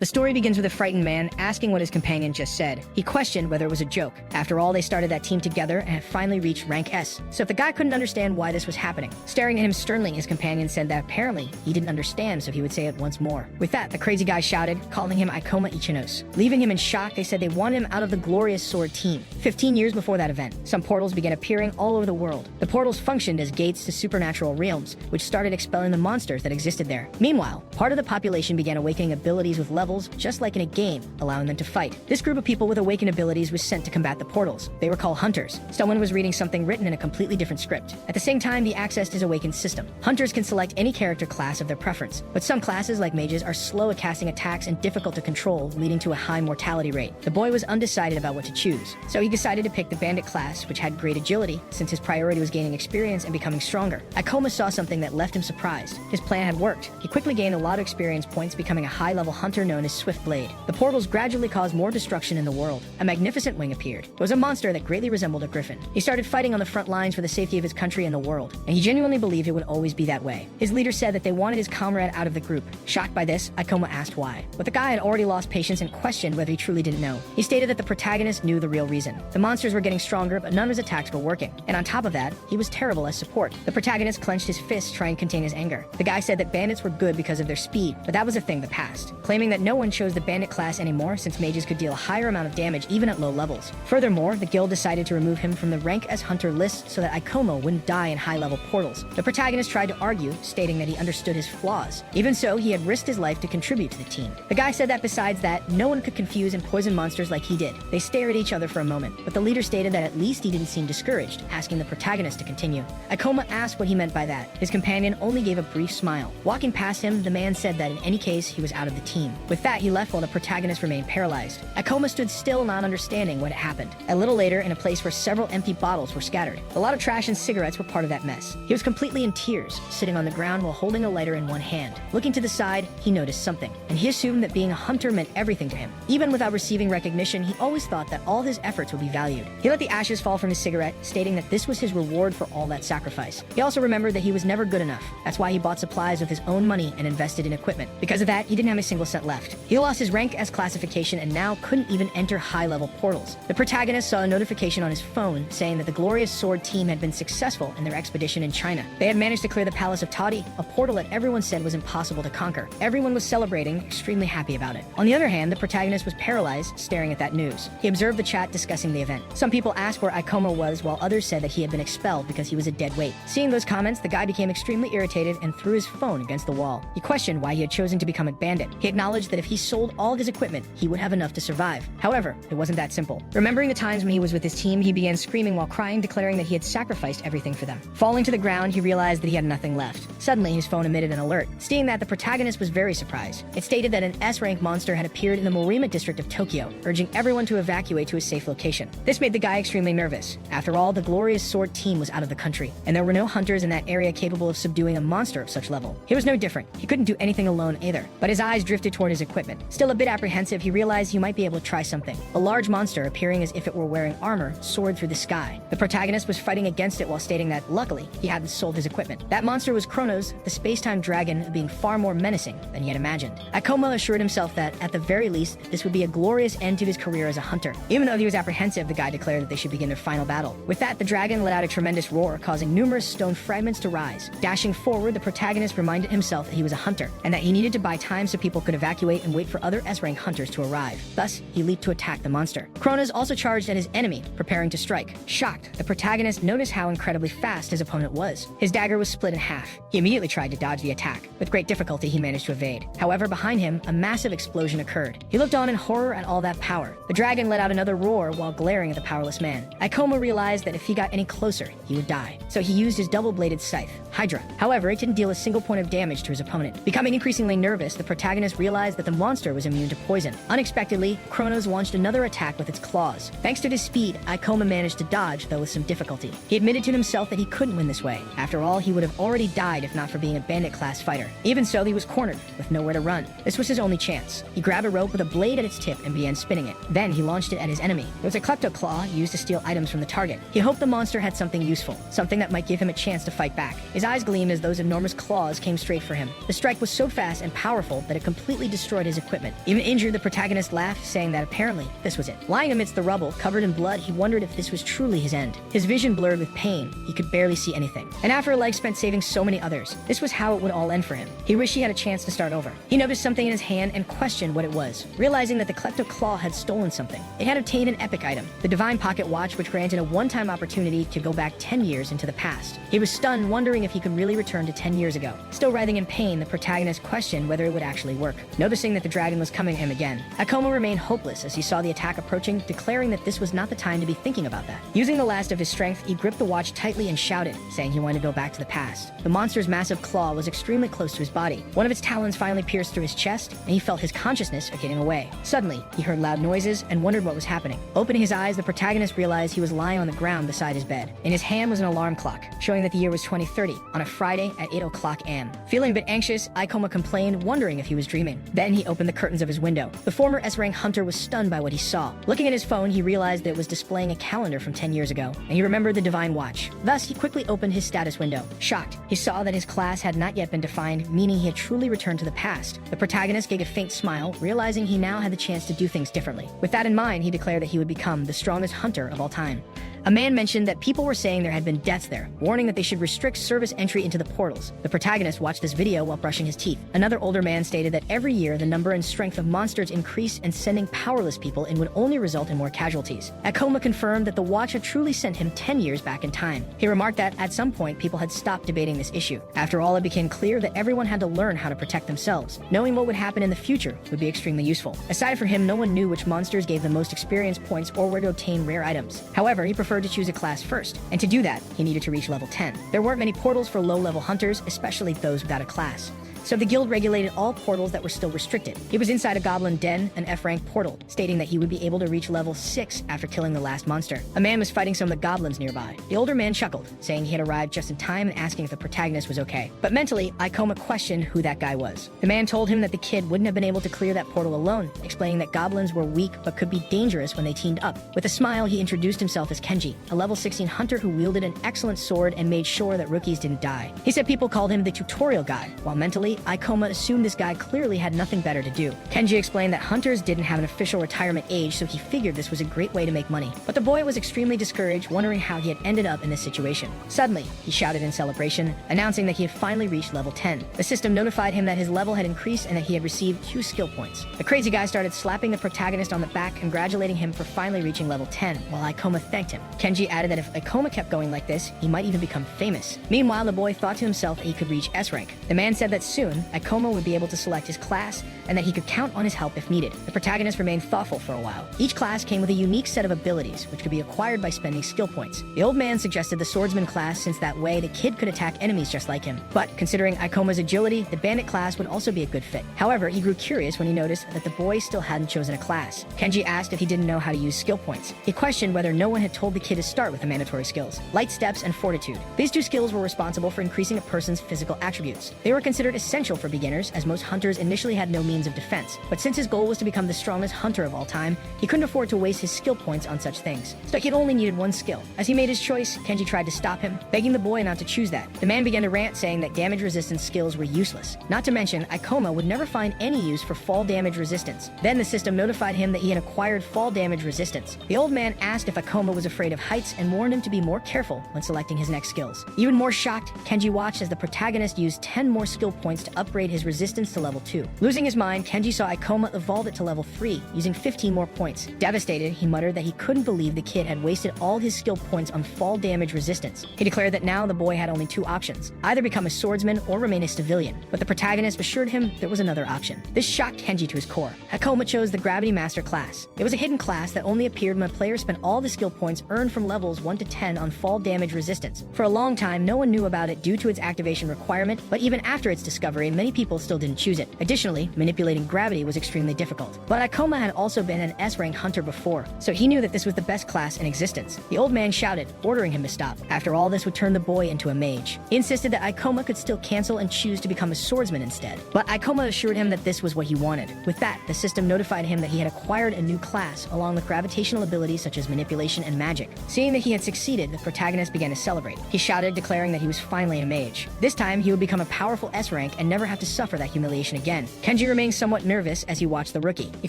The story begins with a frightened man asking what his companion just said. He questioned whether it was a joke. After all, they started that team together and had finally reached rank S. So if the guy couldn't understand why this was happening, staring at him sternly, his companion said that apparently he didn't understand, so he would say it once more. With that, the crazy guy shouted, calling him Ioma Ichinos. Leaving him in shock, they said they wanted him out of the glorious sword team. 15 years before that event, some portals began appearing all over the world. The portals functioned as gates to supernatural realms, which started expelling the monsters that existed there. Meanwhile, part of the population began awakening abilities with levels, just like in a game, allowing them to fight. This group of people with awakened abilities was sent to combat the portals. They were called hunters. Someone was reading something written in a completely different script. At the same time, he accessed his awakened system. Hunters can select any character class of their preference, but some classes, like mages, are slow at casting attacks and difficult to control, leading to a high mortality rate. The boy was undecided about what to choose, so he decided to pick the bandit class, which had great agility, since his priority was gaining experience and becoming stronger. Ioma saw something that left him surprised. His plan had worked. He quickly gained a lot of experience points, becoming a high-level hunter known as Swift Blade. The portals gradually caused more destruction in the world. A magnificent wing appeared. It was a monster that greatly resembled a griffin. He started fighting on the front lines for the safety of his country and the world, and he genuinely believed it would always be that way. His leader said that they wanted his comrade out of the group. Shocked by this, Ioma asked why. But the guy had already lost patience and questioned whether he truly didn't know. He stated that the protagonist knew the real reason. The monsters were getting stronger, but none of his attacks were working. And on top of that, he was terrible as support. The protagonist clenched his fists, trying to contain his anger. The guy said that bandits were good because of their speed, but that was a thing of the past, claiming that no one chose the bandit class anymore since mages could deal a higher amount of damage even at low levels. Furthermore, the guild decided to remove him from the rank as hunter list so that Ioma wouldn't die in high-level portals. The protagonist tried to argue, stating that he understood his flaws. Even so, he had risked his life to contribute to the team. The guy said that besides that, no one could confuse and poison monsters like he did. They stared at each other for a moment, but the leader stated that at least he didn't seem discouraged, asking the protagonist to continue. Ioma asked what he meant by that. His companion only gave a brief smile. Walking past him, the man said that in any case, he was out of the team. With that, he left while the protagonist remained paralyzed. Ioma stood still, not understanding what had happened. A little later, in a place where several empty bottles were scattered, a lot of trash and cigarettes were part of that mess. He was completely in tears, sitting on the ground while holding a lighter in one hand. Looking to the side, he noticed something, and he assumed that being a hunter meant everything to him. Even without receiving recognition, he always thought that all his efforts would be valued. He let the ashes fall from his cigarette, stating that this was his reward for all that sacrifice. He also remembered that he was never good enough. That's why he bought supplies with his own money and invested in equipment. Because of that, he didn't have a single cent left. He lost his rank as classification and now couldn't even enter high-level portals. The protagonist saw a notification on his phone saying that the glorious sword team had been successful in their expedition in China. They had managed to clear the palace of Toddy, a portal that everyone said was impossible to conquer. Everyone was celebrating, extremely happy about it. On the other hand, the protagonist was paralyzed, staring at that news. He observed the chat discussing the event. Some people asked where Ioma was, while others said that he had been expelled because he was a dead weight. Seeing those comments, the guy became extremely irritated and threw his phone against the wall. He questioned why he had chosen to become a bandit. He acknowledged that if he sold all of his equipment, he would have enough to survive. However, it wasn't that simple. Remembering the times when he was with his team, he began screaming while crying, declaring that he had sacrificed everything for them. Falling to the ground, he realized that he had nothing left. Suddenly, his phone emitted an alert, stating that the protagonist was very surprised. It stated that an S-rank monster had appeared in the Morima district of Tokyo, urging everyone to evacuate to a safe location. This made the guy extremely nervous. After all, the glorious sword team was out of the country, and there were no hunters in that area capable of subduing a monster of such level. He was no different. He couldn't do anything alone either, but his eyes drifted toward his equipment. Still a bit apprehensive, he realized he might be able to try something. A large monster, appearing as if it were wearing armor, soared through the sky. The protagonist was fighting against it while stating that, luckily, he hadn't sold his equipment. That monster was Kronos, the space-time dragon, being far more menacing than he had imagined. Ioma assured himself that, at the very least, this would be a glorious end to his career as a hunter. Even though he was apprehensive, the guy declared that they should begin their final battle. With that, the dragon let out a tremendous roar, causing numerous stone fragments to rise. Dashing forward, the protagonist reminded himself that he was a hunter, and that he needed to buy time so people could evacuate and wait for other S-rank hunters to arrive. Thus, he leaped to attack the monster. Kronos also charged at his enemy, preparing to strike. Shocked, the protagonist noticed how incredibly fast his opponent was. His dagger was split in half. He immediately tried to dodge the attack. With great difficulty, he managed to evade. However, behind him, a massive explosion occurred. He looked on in horror at all that power. The dragon let out another roar while glaring at the powerless man. Ioma realized that if he got any closer, he would die. So he used his double-bladed scythe, Hydra. However, it didn't deal a single point of damage to his opponent. Becoming increasingly nervous, the protagonist realized that the monster was immune to poison. Unexpectedly, Kronos launched another attack with its claws. Thanks to his speed, Ioma managed to dodge, though with some difficulty. He admitted to himself that he couldn't win this way. After all, he would have already died if not for being a bandit-class fighter. Even so, he was cornered, with nowhere to run. This was his only chance. He grabbed a rope with a blade at its tip and began spinning it. Then he launched it at his enemy. It was a klepto claw used to steal items from the target. He hoped the monster had something useful, something that might give him a chance to fight back. His eyes gleamed as those enormous claws came straight for him. The strike was so fast and powerful that it completely destroyed destroyed his equipment. Even injured, the protagonist laughed, saying that apparently this was it. Lying amidst the rubble, covered in blood, he wondered if this was truly his end. His vision blurred with pain. He could barely see anything. And after a life spent saving so many others, this was how it would all end for him. He wished he had a chance to start over. He noticed something in his hand and questioned what it was, realizing that the Klepto Claw had stolen something. It had obtained an epic item, the Divine Pocket Watch, which granted a one-time opportunity to go back 10 years into the past. He was stunned, wondering if he could really return to 10 years ago. Still writhing in pain, the protagonist questioned whether it would actually work. Noticing that the dragon was coming at him again, Akoma remained hopeless as he saw the attack approaching, declaring that this was not the time to be thinking about that. Using the last of his strength, he gripped the watch tightly and shouted, saying he wanted to go back to the past. The monster's massive claw was extremely close to his body. One of its talons finally pierced through his chest, and he felt his consciousness getting away. Suddenly, he heard loud noises and wondered what was happening. Opening his eyes, the protagonist realized he was lying on the ground beside his bed. In his hand was an alarm clock, showing that the year was 2030, on a Friday at 8 o'clock a.m. Feeling a bit anxious, Ikoma complained, wondering if he was dreaming. Then he opened the curtains of his window. The former S-rank hunter was stunned by what he saw. Looking at his phone, he realized that it was displaying a calendar from 10 years ago, and he remembered the Divine Watch. Thus, he quickly opened his status window. Shocked, he saw that his class had not yet been defined, meaning he had truly returned to the past. The protagonist gave a faint smile, realizing he now had the chance to do things differently. With that in mind, he declared that he would become the strongest hunter of all time. A man mentioned that people were saying there had been deaths there, warning that they should restrict service entry into the portals. The protagonist watched this video while brushing his teeth. Another older man stated that every year the number and strength of monsters increased, and sending powerless people in would only result in more casualties. Akoma confirmed that the watch had truly sent him 10 years back in time. He remarked that at some point people had stopped debating this issue. After all, it became clear that everyone had to learn how to protect themselves. Knowing what would happen in the future would be extremely useful. Aside from him, no one knew which monsters gave the most experience points or where to obtain rare items. However, he preferred to choose a class first, and to do that, he needed to reach level 10. There weren't many portals for low-level hunters, especially those without a class. So the guild regulated all portals that were still restricted. He was inside a goblin den, an F-rank portal, stating that he would be able to reach level 6 after killing the last monster. A man was fighting some of the goblins nearby. The older man chuckled, saying he had arrived just in time and asking if the protagonist was okay. But mentally, Ikoma questioned who that guy was. The man told him that the kid wouldn't have been able to clear that portal alone, explaining that goblins were weak but could be dangerous when they teamed up. With a smile, he introduced himself as Kenji, a level 16 hunter who wielded an excellent sword and made sure that rookies didn't die. He said people called him the tutorial guy, while mentally, Ikoma assumed this guy clearly had nothing better to do. Kenji explained that hunters didn't have an official retirement age, so he figured this was a great way to make money. But the boy was extremely discouraged, wondering how he had ended up in this situation. Suddenly, he shouted in celebration, announcing that he had finally reached level 10. The system notified him that his level had increased and that he had received 2 skill points. The crazy guy started slapping the protagonist on the back, congratulating him for finally reaching level 10, while Ikoma thanked him. Kenji added that if Ikoma kept going like this, he might even become famous. Meanwhile, the boy thought to himself that he could reach S rank. The man said that soon, Ikoma would be able to select his class, and that he could count on his help if needed. The protagonist remained thoughtful for a while. Each class came with a unique set of abilities, which could be acquired by spending skill points. The old man suggested the swordsman class, since that way the kid could attack enemies just like him. But considering Ikoma's agility, the bandit class would also be a good fit. However, he grew curious when he noticed that the boy still hadn't chosen a class. Kenji asked if he didn't know how to use skill points. He questioned whether no one had told the kid to start with the mandatory skills, light steps and fortitude. These 2 skills were responsible for increasing a person's physical attributes. They were considered essential for beginners, as most hunters initially had no means of defense. But since his goal was to become the strongest hunter of all time, he couldn't afford to waste his skill points on such things. So he only needed 1 skill. As he made his choice, Kenji tried to stop him, begging the boy not to choose that. The man began to rant, saying that damage resistance skills were useless. Not to mention, Ikoma would never find any use for fall damage resistance. Then the system notified him that he had acquired fall damage resistance. The old man asked if Ikoma was afraid of heights and warned him to be more careful when selecting his next skills. Even more shocked, Kenji watched as the protagonist used 10 more skill points to upgrade his resistance to level 2. Losing his mind, Kenji saw Ikoma evolve it to level 3, using 15 more points. Devastated, he muttered that he couldn't believe the kid had wasted all his skill points on fall damage resistance. He declared that now the boy had only 2 options, either become a swordsman or remain a civilian. But the protagonist assured him there was another option. This shocked Kenji to his core. Ikoma chose the Gravity Master class. It was a hidden class that only appeared when a player spent all the skill points earned from levels 1 to 10 on fall damage resistance. For a long time, no one knew about it due to its activation requirement, but even after its discovery, many people still didn't choose it. Additionally, manipulating gravity was extremely difficult. But Ikoma had also been an S-rank hunter before, so he knew that this was the best class in existence. The old man shouted, ordering him to stop. After all, this would turn the boy into a mage. He insisted that Ikoma could still cancel and choose to become a swordsman instead. But Ikoma assured him that this was what he wanted. With that, the system notified him that he had acquired a new class, along with gravitational abilities such as manipulation and magic. Seeing that he had succeeded, the protagonist began to celebrate. He shouted, declaring that he was finally a mage. This time, he would become a powerful S rank and never have to suffer that humiliation again. Kenji remained becoming somewhat nervous as he watched the rookie. He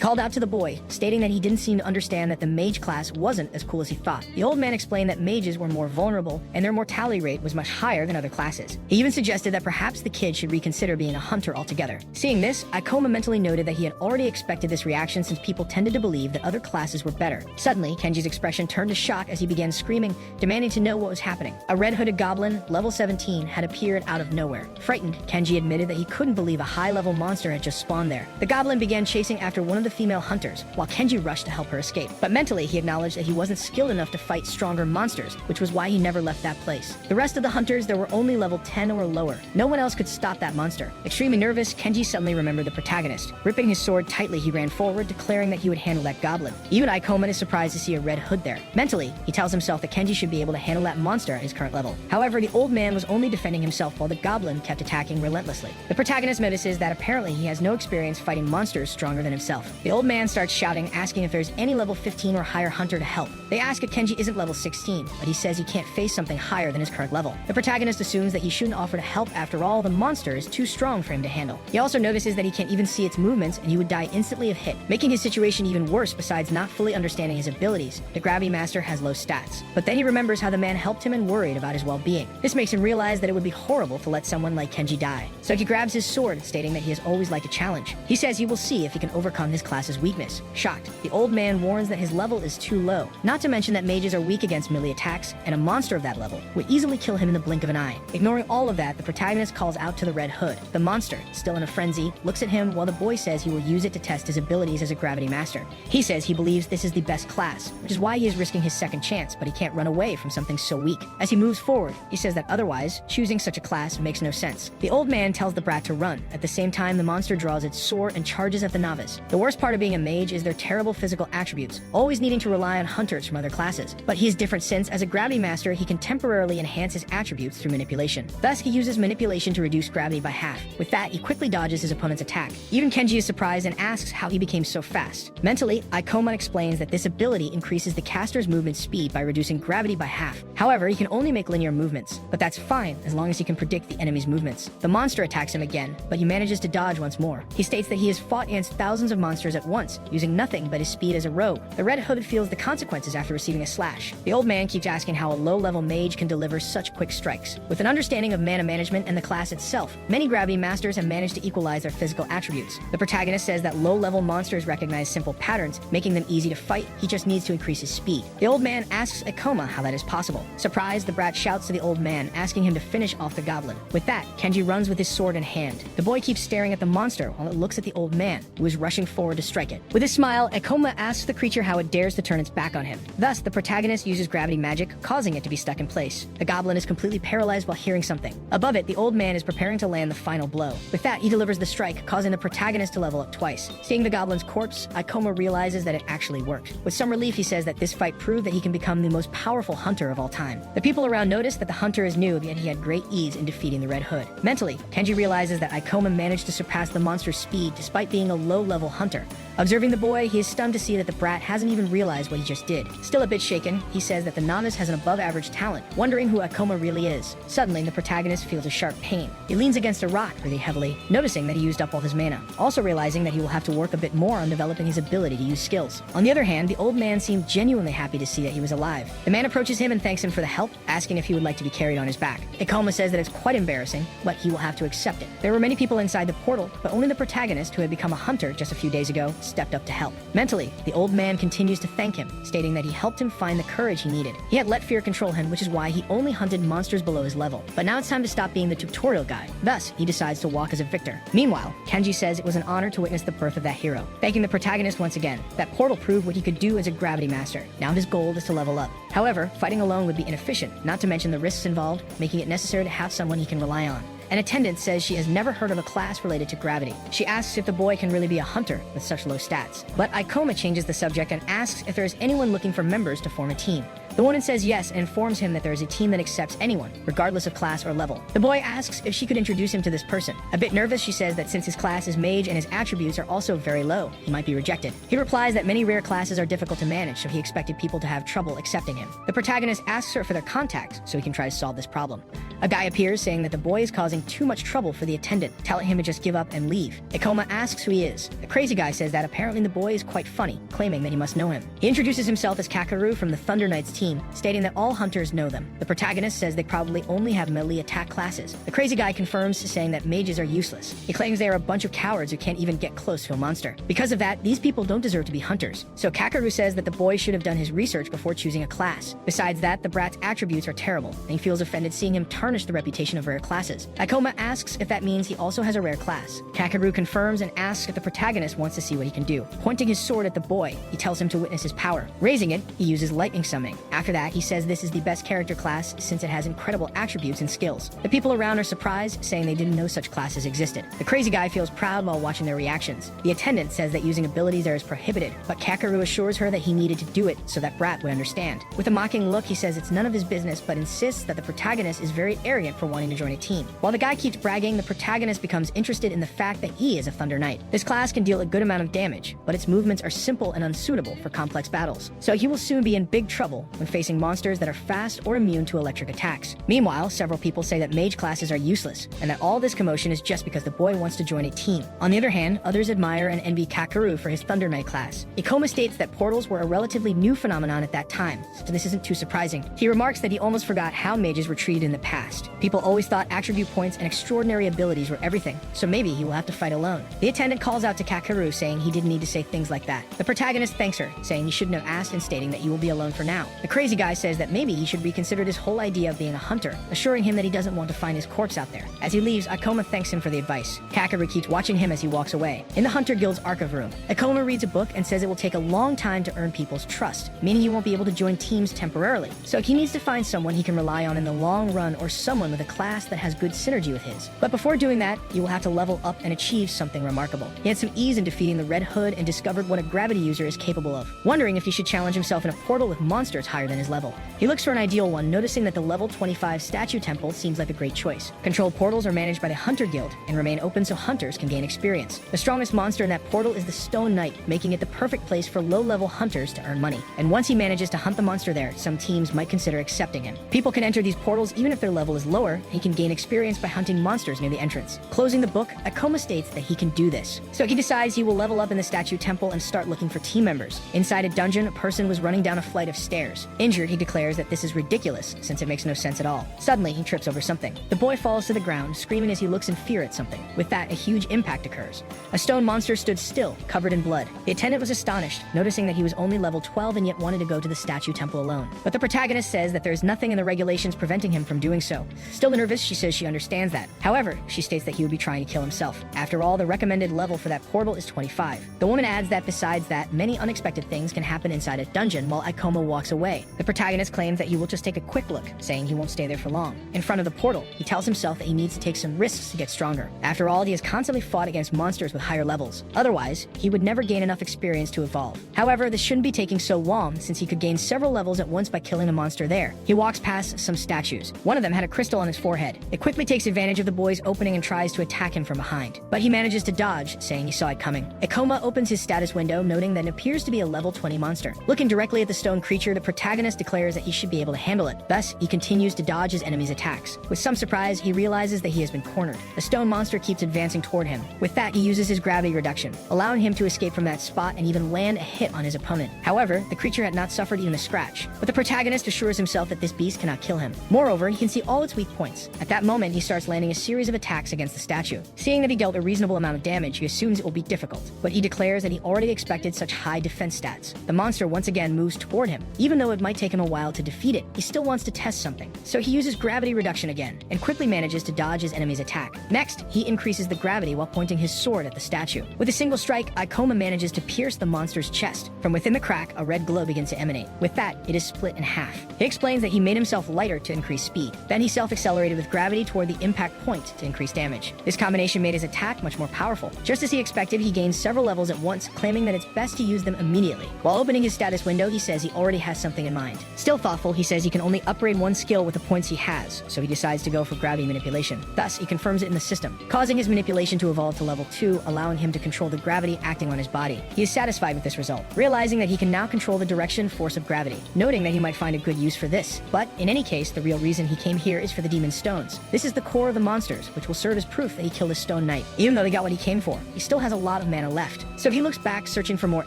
called out to the boy, stating that he didn't seem to understand that the mage class wasn't as cool as he thought. The old man explained that mages were more vulnerable and their mortality rate was much higher than other classes. He even suggested that perhaps the kid should reconsider being a hunter altogether. Seeing this, Ioma mentally noted that he had already expected this reaction since people tended to believe that other classes were better. Suddenly, Kenji's expression turned to shock as he began screaming, demanding to know what was happening. A red-hooded goblin, level 17, had appeared out of nowhere. Frightened, Kenji admitted that he couldn't believe a high-level monster had just spawned there. The goblin began chasing after one of the female hunters, while Kenji rushed to help her escape. But mentally, he acknowledged that he wasn't skilled enough to fight stronger monsters, which was why he never left that place. The rest of the hunters, there were only level 10 or lower. No one else could stop that monster. Extremely nervous, Kenji suddenly remembered the protagonist. Gripping his sword tightly, he ran forward, declaring that he would handle that goblin. Even Ioma is surprised to see a red hood there. Mentally, he tells himself that Kenji should be able to handle that monster at his current level. However, the old man was only defending himself while the goblin kept attacking relentlessly. The protagonist notices that apparently he has no experience fighting monsters stronger than himself. The old man starts shouting, asking if there's any level 15 or higher hunter to help. They ask if Kenji isn't level 16, but he says he can't face something higher than his current level. The protagonist assumes that he shouldn't offer to help after all, the monster is too strong for him to handle. He also notices that he can't even see its movements and he would die instantly if hit, making his situation even worse. Besides not fully understanding his abilities, the Gravity Master has low stats. But then he remembers how the man helped him and worried about his well-being. This makes him realize that it would be horrible to let someone like Kenji die. So he grabs his sword, stating that he has always liked a challenge. He says he will see if he can overcome his class's weakness. Shocked, the old man warns that his level is too low, not to mention that mages are weak against melee attacks, and a monster of that level would easily kill him in the blink of an eye. Ignoring all of that, the protagonist calls out to the Red Hood. The monster, still in a frenzy, looks at him while the boy says he will use it to test his abilities as a Gravity Master. He says he believes this is the best class, which is why he is risking his second chance, but he can't run away from something so weak. As he moves forward, he says that otherwise, choosing such a class makes no sense. The old man tells the brat to run. At the same time, the monster draws its sword and charges at the novice. The worst part of being a mage is their terrible physical attributes, always needing to rely on hunters from other classes. But he is different since, as a Gravity Master, he can temporarily enhance his attributes through manipulation. Thus, he uses manipulation to reduce gravity by half. With that, he quickly dodges his opponent's attack. Even Kenji is surprised and asks how he became so fast. Mentally, Ioma explains that this ability increases the caster's movement speed by reducing gravity by half. However, he can only make linear movements, but that's fine as long as he can predict the enemy's movements. The monster attacks him again, but he manages to dodge once more. He states that he has fought against thousands of monsters at once, using nothing but his speed as a rogue. The Red Hood feels the consequences after receiving a slash. The old man keeps asking how a low-level mage can deliver such quick strikes. With an understanding of mana management and the class itself, many Gravity Masters have managed to equalize their physical attributes. The protagonist says that low-level monsters recognize simple patterns, making them easy to fight. He just needs to increase his speed. The old man asks Ioma how that is possible. Surprised, the brat shouts to the old man, asking him to finish off the goblin. With that, Kenji runs with his sword in hand. The boy keeps staring at the monster while it looks at the old man, who is rushing forward to strike it. With a smile, Ioma asks the creature how it dares to turn its back on him. Thus, the protagonist uses gravity magic, causing it to be stuck in place. The goblin is completely paralyzed while hearing something. Above it, the old man is preparing to land the final blow. With that, he delivers the strike, causing the protagonist to level up twice. Seeing the goblin's corpse, Ioma realizes that it actually worked. With some relief, he says that this fight proved that he can become the most powerful hunter of all time. The people around notice that the hunter is new, yet he had great ease in defeating the Red Hood. Mentally, Kenji realizes that Ioma managed to surpass the monster's speed despite being a low-level hunter. Observing the boy, he is stunned to see that the brat hasn't even realized what he just did. Still a bit shaken, he says that the novice has an above-average talent, wondering who Ioma really is. Suddenly, the protagonist feels a sharp pain. He leans against a rock really heavily, noticing that he used up all his mana, also realizing that he will have to work a bit more on developing his ability to use skills. On the other hand, the old man seemed genuinely happy to see that he was alive. The man approaches him and thanks him for the help, asking if he would like to be carried on his back. Ioma says that it's quite embarrassing, but he will have to accept it. There were many people inside the portal, but only the protagonist, who had become a hunter just a few days ago, stepped up to help. Mentally, the old man continues to thank him, stating that he helped him find the courage he needed. He had let fear control him, which is why he only hunted monsters below his level. But now it's time to stop being the tutorial guy. Thus, he decides to walk as a victor. Meanwhile, Kenji says it was an honor to witness the birth of that hero. Thanking the protagonist once again, that portal proved what he could do as a Gravity Master. Now his goal is to level up. However, fighting alone would be inefficient, not to mention the risks involved, making it necessary to have someone he can rely on. An attendant says she has never heard of a class related to gravity. She asks if the boy can really be a hunter with such low stats. But Ioma changes the subject and asks if there is anyone looking for members to form a team. The woman says yes and informs him that there is a team that accepts anyone, regardless of class or level. The boy asks if she could introduce him to this person. A bit nervous, she says that since his class is mage and his attributes are also very low, he might be rejected. He replies that many rare classes are difficult to manage, so he expected people to have trouble accepting him. The protagonist asks her for their contacts so he can try to solve this problem. A guy appears saying that the boy is causing causing too much trouble for the attendant, telling him to just give up and leave. Ioma asks who he is. The crazy guy says that apparently the boy is quite funny, claiming that he must know him. He introduces himself as Kakeru from the Thunder Knights team, stating that all hunters know them. The protagonist says they probably only have melee attack classes. The crazy guy confirms, saying that mages are useless. He claims they are a bunch of cowards who can't even get close to a monster. Because of that, these people don't deserve to be hunters. So Kakeru says that the boy should have done his research before choosing a class. Besides that, the brat's attributes are terrible, and he feels offended seeing him tarnish the reputation of rare classes. Ioma asks if that means he also has a rare class. Kakeru confirms and asks if the protagonist wants to see what he can do. Pointing his sword at the boy, he tells him to witness his power. Raising it, he uses lightning summoning. After that, he says this is the best character class since it has incredible attributes and skills. The people around are surprised, saying they didn't know such classes existed. The crazy guy feels proud while watching their reactions. The attendant says that using abilities there is prohibited, but Kakeru assures her that he needed to do it so that brat would understand. With a mocking look, he says it's none of his business, but insists that the protagonist is very arrogant for wanting to join a team. While the guy keeps bragging, the protagonist becomes interested in the fact that he is a Thunder Knight. This class can deal a good amount of damage, but its movements are simple and unsuitable for complex battles. So he will soon be in big trouble when facing monsters that are fast or immune to electric attacks. Meanwhile, several people say that mage classes are useless, and that all this commotion is just because the boy wants to join a team. On the other hand, others admire and envy Kakeru for his Thunder Knight class. Ioma states that portals were a relatively new phenomenon at that time, so this isn't too surprising. He remarks that he almost forgot how mages were treated in the past. People always thought attribute points and extraordinary abilities were everything, so maybe he will have to fight alone. The attendant calls out to Kakeru, saying he didn't need to say things like that. The protagonist thanks her, saying he shouldn't have asked and stating that you will be alone for now. The crazy guy says that maybe he should reconsider this whole idea of being a hunter, assuring him that he doesn't want to find his corpse out there. As he leaves, Ioma thanks him for the advice. Kakeru keeps watching him as he walks away. In the Hunter Guild's archive room, Ioma reads a book and says it will take a long time to earn people's trust, meaning he won't be able to join teams temporarily. So he needs to find someone he can rely on in the long run, or someone with a class that has good synergy with his. But before doing that, you will have to level up and achieve something remarkable. He had some ease in defeating the Red Hood and discovered what a gravity user is capable of, wondering if he should challenge himself in a portal with monsters higher than his level. He looks for an ideal one, noticing that the level 25 statue temple seems like a great choice. Controlled portals are managed by the Hunter Guild and remain open so hunters can gain experience. The strongest monster in that portal is the Stone Knight, making it the perfect place for low-level hunters to earn money. And once he manages to hunt the monster there, some teams might consider accepting him. People can enter these portals even if their level is lower, and he can gain experience by hunting monsters near the entrance. Closing the book, Ioma states that he can do this. So he decides he will level up in the statue temple and start looking for team members. Inside a dungeon, a person was running down a flight of stairs. Injured, he declares that this is ridiculous, since it makes no sense at all. Suddenly, he trips over something. The boy falls to the ground, screaming as he looks in fear at something. With that, a huge impact occurs. A stone monster stood still, covered in blood. The attendant was astonished, noticing that he was only level 12 and yet wanted to go to the statue temple alone. But the protagonist says that there is nothing in the regulations preventing him from doing so. Still nervous, she says she understands that. However, she states that he would be trying to kill himself. After all, the recommended level for that portal is 25. The woman adds that besides that, many unexpected things can happen inside a dungeon while Ioma walks away. The protagonist claims that he will just take a quick look, saying he won't stay there for long. In front of the portal, he tells himself that he needs to take some risks to get stronger. After all, he has constantly fought against monsters with higher levels. Otherwise, he would never gain enough experience to evolve. However, this shouldn't be taking so long, since he could gain several levels at once by killing a monster there. He walks past some statues. One of them had a crystal on his forehead. It quickly takes advantage of the boy's opening and tries to attack him from behind. But he manages to dodge, saying he saw it coming. Ioma opens his status window, noting that it appears to be a level 20 monster. Looking directly at the stone creature, the protagonist declares that he should be able to handle it. Thus, he continues to dodge his enemy's attacks. With some surprise, he realizes that he has been cornered. The stone monster keeps advancing toward him. With that, he uses his gravity reduction, allowing him to escape from that spot and even land a hit on his opponent. However, the creature had not suffered even a scratch. But the protagonist assures himself that this beast cannot kill him. Moreover, he can see all its weak points. At that moment, he starts landing a series of attacks against the statue. Seeing that he dealt a reasonable amount of damage, he assumes it will be difficult. But he declares that he already expected such high defense stats. The monster once again moves toward him. Even though it might take him a while to defeat it, he still wants to test something. So he uses gravity reduction again, and quickly manages to dodge his enemy's attack. Next, he increases the gravity while pointing his sword at the statue. With a single strike, Ioma manages to pierce the monster's chest. From within the crack, a red glow begins to emanate. With that, it is split in half. He explains that he made himself lighter to increase speed. Then he self-accelerated with gravity toward the impact point to increase damage. This combination made his attack much more powerful. Just as he expected, he gained several levels at once, claiming that it's best to use them immediately. While opening his status window, he says he already has something in mind. Still thoughtful, he says he can only upgrade one skill with the points he has, so he decides to go for gravity manipulation. Thus, he confirms it in the system, causing his manipulation to evolve to level 2, allowing him to control the gravity acting on his body. He is satisfied with this result, realizing that he can now control the direction force of gravity, noting that he might find a good use for this. But in any case, the real reason he came here is for the demon stones. This is the core of the monsters, which will serve as proof that he killed a stone knight. Even though they got what he came for, he still has a lot of mana left. So he looks back, searching for more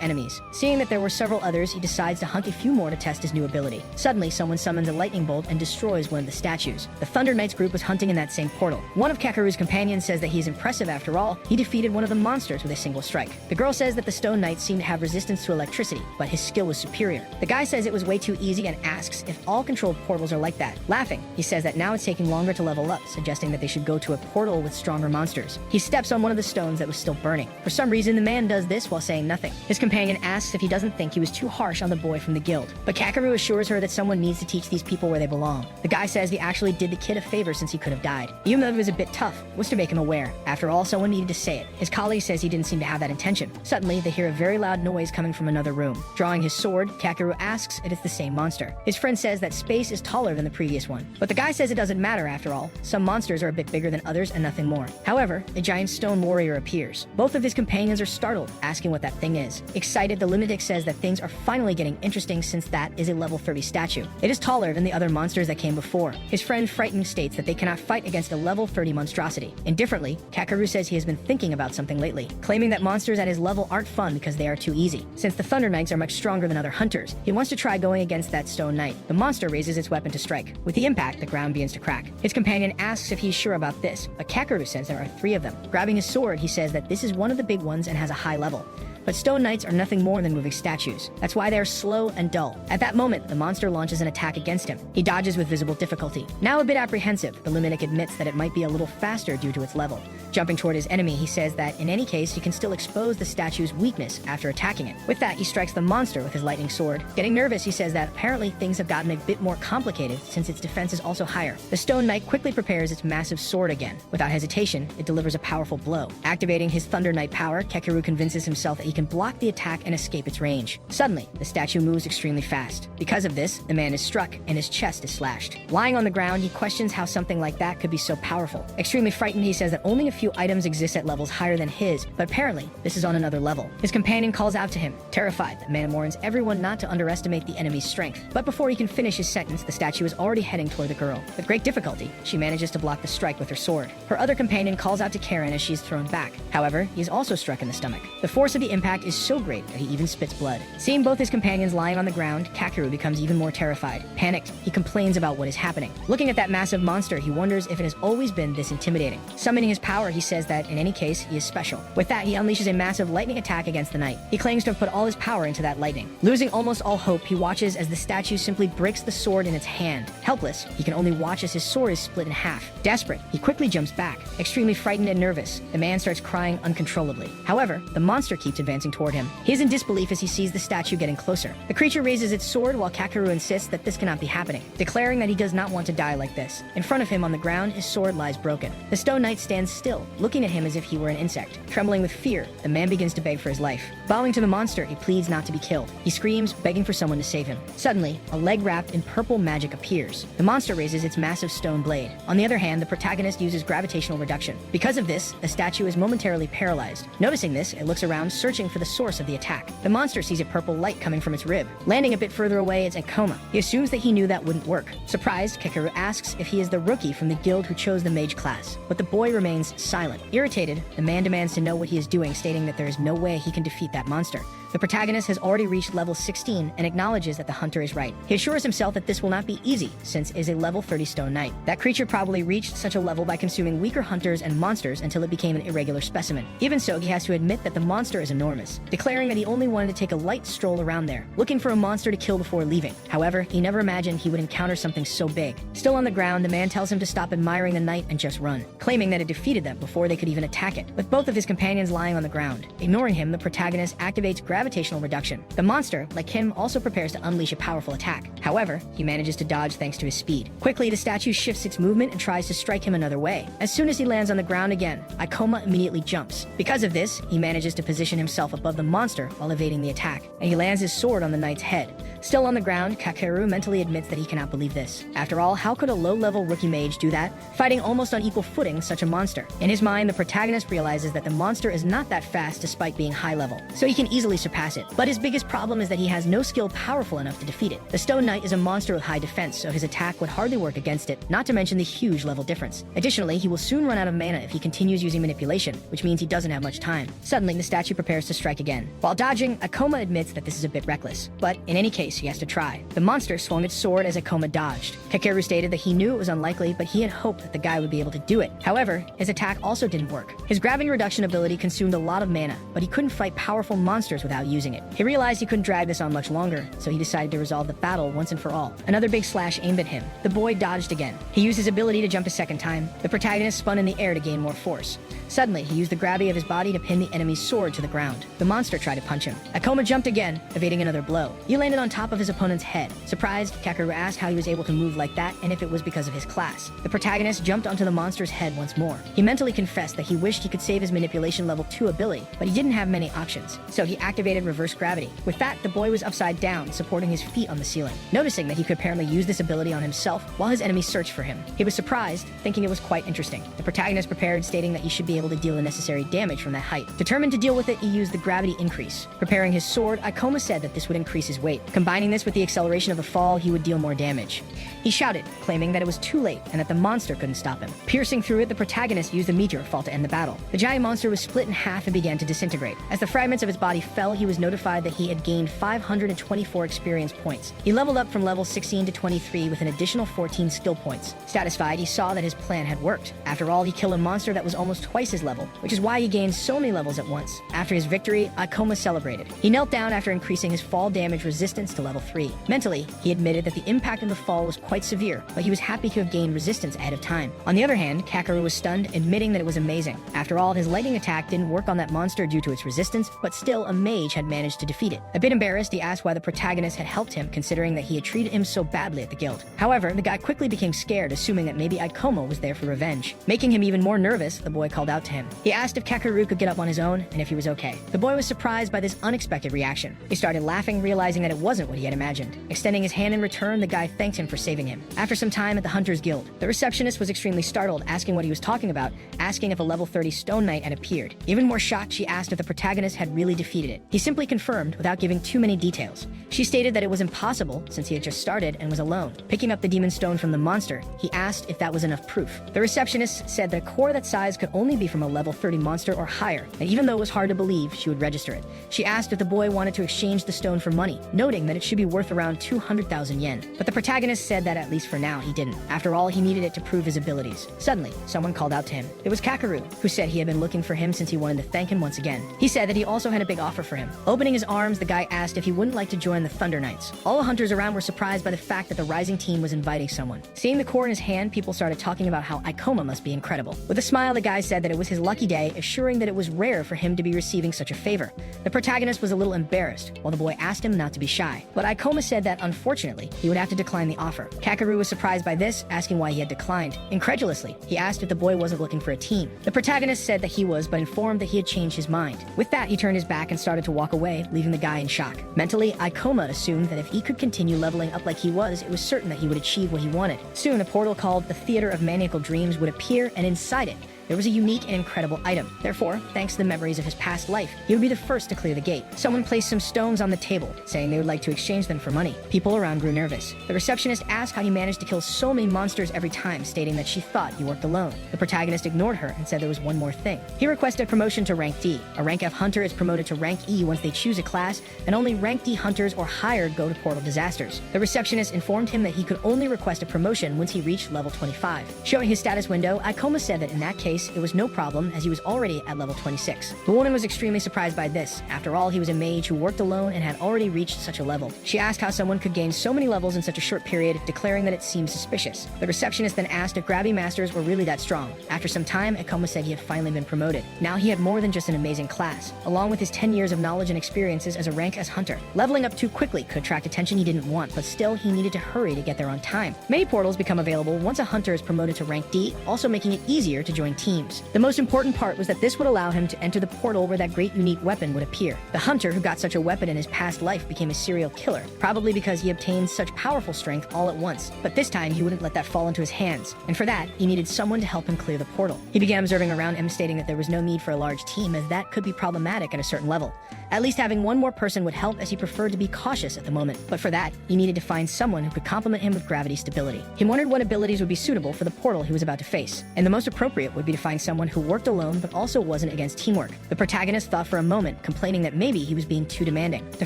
enemies. Seeing that there were several others, he decides to hunt a few more to test his new ability. Suddenly, someone summons a lightning bolt and destroys one of the statues. The Thunder Knights group was hunting in that same portal. One of Kakeru's companions says that he is impressive after all. He defeated one of the monsters with a single strike. The girl says that the stone knights seem to have resistance to electricity, but his skill was superior. The guy says it was way too easy and asks if all controlled portals are like that. Laughing, he says that now it's taking longer to level up, suggesting that they should go to a portal with stronger monsters. He steps on one of the stones that was still burning. For some reason, the man does this while saying nothing. His companion asks if he doesn't think he was too harsh on the boy from the guild, but Kakeru assures her that someone needs to teach these people where they belong. The guy says he actually did the kid a favor since he could have died. Even though it was a bit tough, it was to make him aware. After all, someone needed to say it. His colleague says he didn't seem to have that intention. Suddenly, they hear a very loud noise coming from another room. Drawing his sword, Kakeru asks if it's the same monster. His friend says that space is taller than the previous one, but the guy says it doesn't matter after all. Some monsters are a bit bigger than others and nothing more. However, a giant stone warrior appears. Both of his companions are startled, asking what that thing is. Excited, the lunatic says that things are finally getting interesting since that is a level 30 statue. It is taller than the other monsters that came before. His friend, frightened, states that they cannot fight against a level 30 monstrosity. Indifferently, Kakeru says he has been thinking about something lately, claiming that monsters at his level aren't fun because they are too easy. Since the Thunder Knights are much stronger than other hunters, he wants to try going against that stone knight. The monster raises its weapon to strike. With the impact, the ground begins to crack. His companion asks if he's sure about this, but Kakeru says there are 3 of them. Grabbing his sword, he says that this is one of the big ones and has a high level. But stone knights are nothing more than moving statues. That's why they are slow and dull. At that moment, the monster launches an attack against him. He dodges with visible difficulty. Now a bit apprehensive, the lunatic admits that it might be a little faster due to its level. Jumping toward his enemy, he says that in any case, he can still expose the statue's weakness after attacking it. With that, he strikes the monster with his lightning sword. Getting nervous, he says that apparently things have gotten a bit more complicated since its defense is also higher. The stone knight quickly prepares its massive sword again. Without hesitation, it delivers a powerful blow. Activating his Thunder Knight power, Kakeru convinces himself that he can block the attack and escape its range. Suddenly, the statue moves extremely fast. Because of this, the man is struck and his chest is slashed. Lying on the ground, he questions how something like that could be so powerful. Extremely frightened, he says that only a few items exist at levels higher than his, but apparently, this is on another level. His companion calls out to him. Terrified, the man warns everyone not to underestimate the enemy's strength. But before he can finish his sentence, the statue is already heading toward the girl. With great difficulty, she manages to block the strike with her sword. Her other companion calls out to Karen as she is thrown back. However, he is also struck in the stomach. The force of the impact is so great that he even spits blood. Seeing both his companions lying on the ground, Kakeru becomes even more terrified. Panicked, he complains about what is happening. Looking at that massive monster, he wonders if it has always been this intimidating. Summoning his power, he says that in any case, he is special. With that, he unleashes a massive lightning attack against the knight. He claims to have put all his power into that lightning. Losing almost all hope, he watches as the statue simply breaks the sword in its hand. Helpless, he can only watch as his sword is split in half. Desperate, he quickly jumps back. Extremely frightened and nervous, the man starts crying uncontrollably. However, the monster keeps advancing toward him. He is in disbelief as he sees the statue getting closer. The creature raises its sword while Kakeru insists that this cannot be happening, declaring that he does not want to die like this. In front of him on the ground, his sword lies broken. The stone knight stands still, looking at him as if he were an insect. Trembling with fear, the man begins to beg for his life. Bowing to the monster, he pleads not to be killed. He screams, begging for someone to save him. Suddenly, a leg wrapped in purple magic appears. The monster raises its massive stone blade. On the other hand, the protagonist uses gravitational reduction. Because of this, the statue is momentarily paralyzed. Noticing this, it looks around, searching for the source of the attack. The monster sees a purple light coming from its rib. Landing a bit further away, it's in coma. He assumes that he knew that wouldn't work. Surprised, Kakeru asks if he is the rookie from the guild who chose the mage class, but the boy remains silent. Irritated, the man demands to know what he is doing, stating that there is no way he can defeat that monster. The protagonist has already reached level 16 and acknowledges that the hunter is right. He assures himself that this will not be easy, since it is a level 30 stone knight. That creature probably reached such a level by consuming weaker hunters and monsters until it became an irregular specimen. Even so, he has to admit that the monster is enormous, declaring that he only wanted to take a light stroll around there, looking for a monster to kill before leaving. However, he never imagined he would encounter something so big. Still on the ground, the man tells him to stop admiring the knight and just run, claiming that it defeated them before they could even attack it, with both of his companions lying on the ground. Ignoring him, the protagonist activates gravitational reduction. The monster, like him, also prepares to unleash a powerful attack. However, he manages to dodge thanks to his speed. Quickly, the statue shifts its movement and tries to strike him another way. As soon as he lands on the ground again, Ioma immediately jumps. Because of this, he manages to position himself himself above the monster while evading the attack, and he lands his sword on the knight's head. Still on the ground, Kakeru mentally admits that he cannot believe this. After all, how could a low-level rookie mage do that, fighting almost on equal footing with such a monster? In his mind, the protagonist realizes that the monster is not that fast despite being high-level, so he can easily surpass it. But his biggest problem is that he has no skill powerful enough to defeat it. The Stone Knight is a monster with high defense, so his attack would hardly work against it, not to mention the huge level difference. Additionally, he will soon run out of mana if he continues using manipulation, which means he doesn't have much time. Suddenly, the statue prepares to strike again. While dodging, Ioma admits that this is a bit reckless, but in any case, he has to try. The monster swung its sword as Ioma dodged. Kakeru stated that he knew it was unlikely, but he had hoped that the guy would be able to do it. However, his attack also didn't work. His gravity reduction ability consumed a lot of mana, but he couldn't fight powerful monsters without using it. He realized he couldn't drag this on much longer, so he decided to resolve the battle once and for all. Another big slash aimed at him. The boy dodged again. He used his ability to jump a second time. The protagonist spun in the air to gain more force. Suddenly, he used the gravity of his body to pin the enemy's sword to the ground. The monster tried to punch him. Ioma jumped again, evading another blow. He landed on top of his opponent's head. Surprised, Kakeru asked how he was able to move like that and if it was because of his class. The protagonist jumped onto the monster's head once more. He mentally confessed that he wished he could save his manipulation level 2 ability, but he didn't have many options, so he activated reverse gravity. With that, the boy was upside down, supporting his feet on the ceiling. Noticing that he could apparently use this ability on himself while his enemies searched for him, he was surprised, thinking it was quite interesting. The protagonist prepared, stating that he should be able to deal the necessary damage from that height. Determined to deal with it, he used the gravity increase. Preparing his sword, Ioma said that this would increase his weight. Combining this with the acceleration of the fall, he would deal more damage. He shouted, claiming that it was too late and that the monster couldn't stop him. Piercing through it, the protagonist used the meteor fall to end the battle. The giant monster was split in half and began to disintegrate. As the fragments of his body fell, he was notified that he had gained 524 experience points. He leveled up from level 16 to 23 with an additional 14 skill points. Satisfied, he saw that his plan had worked. After all, he killed a monster that was almost twice his level, which is why he gained so many levels at once. After his victory, Ioma celebrated. He knelt down after increasing his fall damage resistance to level 3. Mentally, he admitted that the impact of the fall was quite severe, but he was happy to have gained resistance ahead of time. On the other hand, Kakeru was stunned, admitting that it was amazing. After all, his lightning attack didn't work on that monster due to its resistance, but still a mage had managed to defeat it. A bit embarrassed, he asked why the protagonist had helped him, considering that he had treated him so badly at the guild. However, the guy quickly became scared, assuming that maybe Ioma was there for revenge. Making him even more nervous, the boy called out to him. He asked if Kakeru could get up on his own and if he was okay. The boy was surprised by this unexpected reaction. He started laughing, realizing that it wasn't what he had imagined. Extending his hand in return, the guy thanked him for saving him. After some time at the Hunter's Guild, the receptionist was extremely startled, asking what he was talking about, asking if a level 30 Stone Knight had appeared. Even more shocked, she asked if the protagonist had really defeated it. He simply confirmed without giving too many details. She stated that it was impossible since he had just started and was alone. Picking up the demon stone from the monster, he asked if that was enough proof. The receptionist said that a core that size could only be from a level 30 monster or higher, and even though it was hard to believe, she would register it. She asked if the boy wanted to exchange the stone for money, noting that it should be worth around 200,000 yen. But the protagonist said that at least for now he didn't. After all, he needed it to prove his abilities. Suddenly, someone called out to him. It was Kakeru, who said he had been looking for him since he wanted to thank him once again. He said that he also had a big offer for him. Opening his arms, the guy asked if he wouldn't like to join the Thunder Knights. All the hunters around were surprised by the fact that the Rising team was inviting someone. Seeing the core in his hand, people started talking about how Ioma must be incredible. With a smile, the guy said that it was his lucky day, assuring that it was rare for him to be receiving such a favor. The protagonist was a little embarrassed, while the boy asked him not to be shy. But Ioma said that, unfortunately, he would have to decline the offer. Kakeru was surprised by this, asking why he had declined. Incredulously, he asked if the boy wasn't looking for a team. The protagonist said that he was, but informed that he had changed his mind. With that, he turned his back and started to walk away, leaving the guy in shock. Mentally, Ioma assumed that if he could continue leveling up like he was, it was certain that he would achieve what he wanted. Soon, a portal called the Theater of Maniacal Dreams would appear, and inside it, there was a unique and incredible item. Therefore, thanks to the memories of his past life, he would be the first to clear the gate. Someone placed some stones on the table, saying they would like to exchange them for money. People around grew nervous. The receptionist asked how he managed to kill so many monsters every time, stating that she thought he worked alone. The protagonist ignored her and said there was one more thing. He requested promotion to rank D. A rank F hunter is promoted to rank E once they choose a class, and only rank D hunters or higher go to portal disasters. The receptionist informed him that he could only request a promotion once he reached level 25. Showing his status window, Ioma said that in that case, it was no problem as he was already at level 26. The woman was extremely surprised by this. After all, he was a mage who worked alone and had already reached such a level. She asked how someone could gain so many levels in such a short period, declaring that it seemed suspicious. The receptionist then asked if gravity masters were really that strong. After some time, Ioma said he had finally been promoted. Now he had more than just an amazing class. Along with his 10 years of knowledge and experiences as a rank S hunter, leveling up too quickly could attract attention he didn't want, but still he needed to hurry to get there on time. Many portals become available once a hunter is promoted to rank D, also making it easier to join teams. teams. The most important part was that this would allow him to enter the portal where that great unique weapon would appear. The hunter who got such a weapon in his past life became a serial killer, probably because he obtained such powerful strength all at once. But this time, he wouldn't let that fall into his hands, and for that, he needed someone to help him clear the portal. He began observing around him, stating that there was no need for a large team, as that could be problematic at a certain level. At least having one more person would help, as he preferred to be cautious at the moment. But for that, he needed to find someone who could complement him with gravity stability. He wondered what abilities would be suitable for the portal he was about to face, and the most appropriate would be to find someone who worked alone but also wasn't against teamwork. The protagonist thought for a moment, complaining that maybe he was being too demanding. To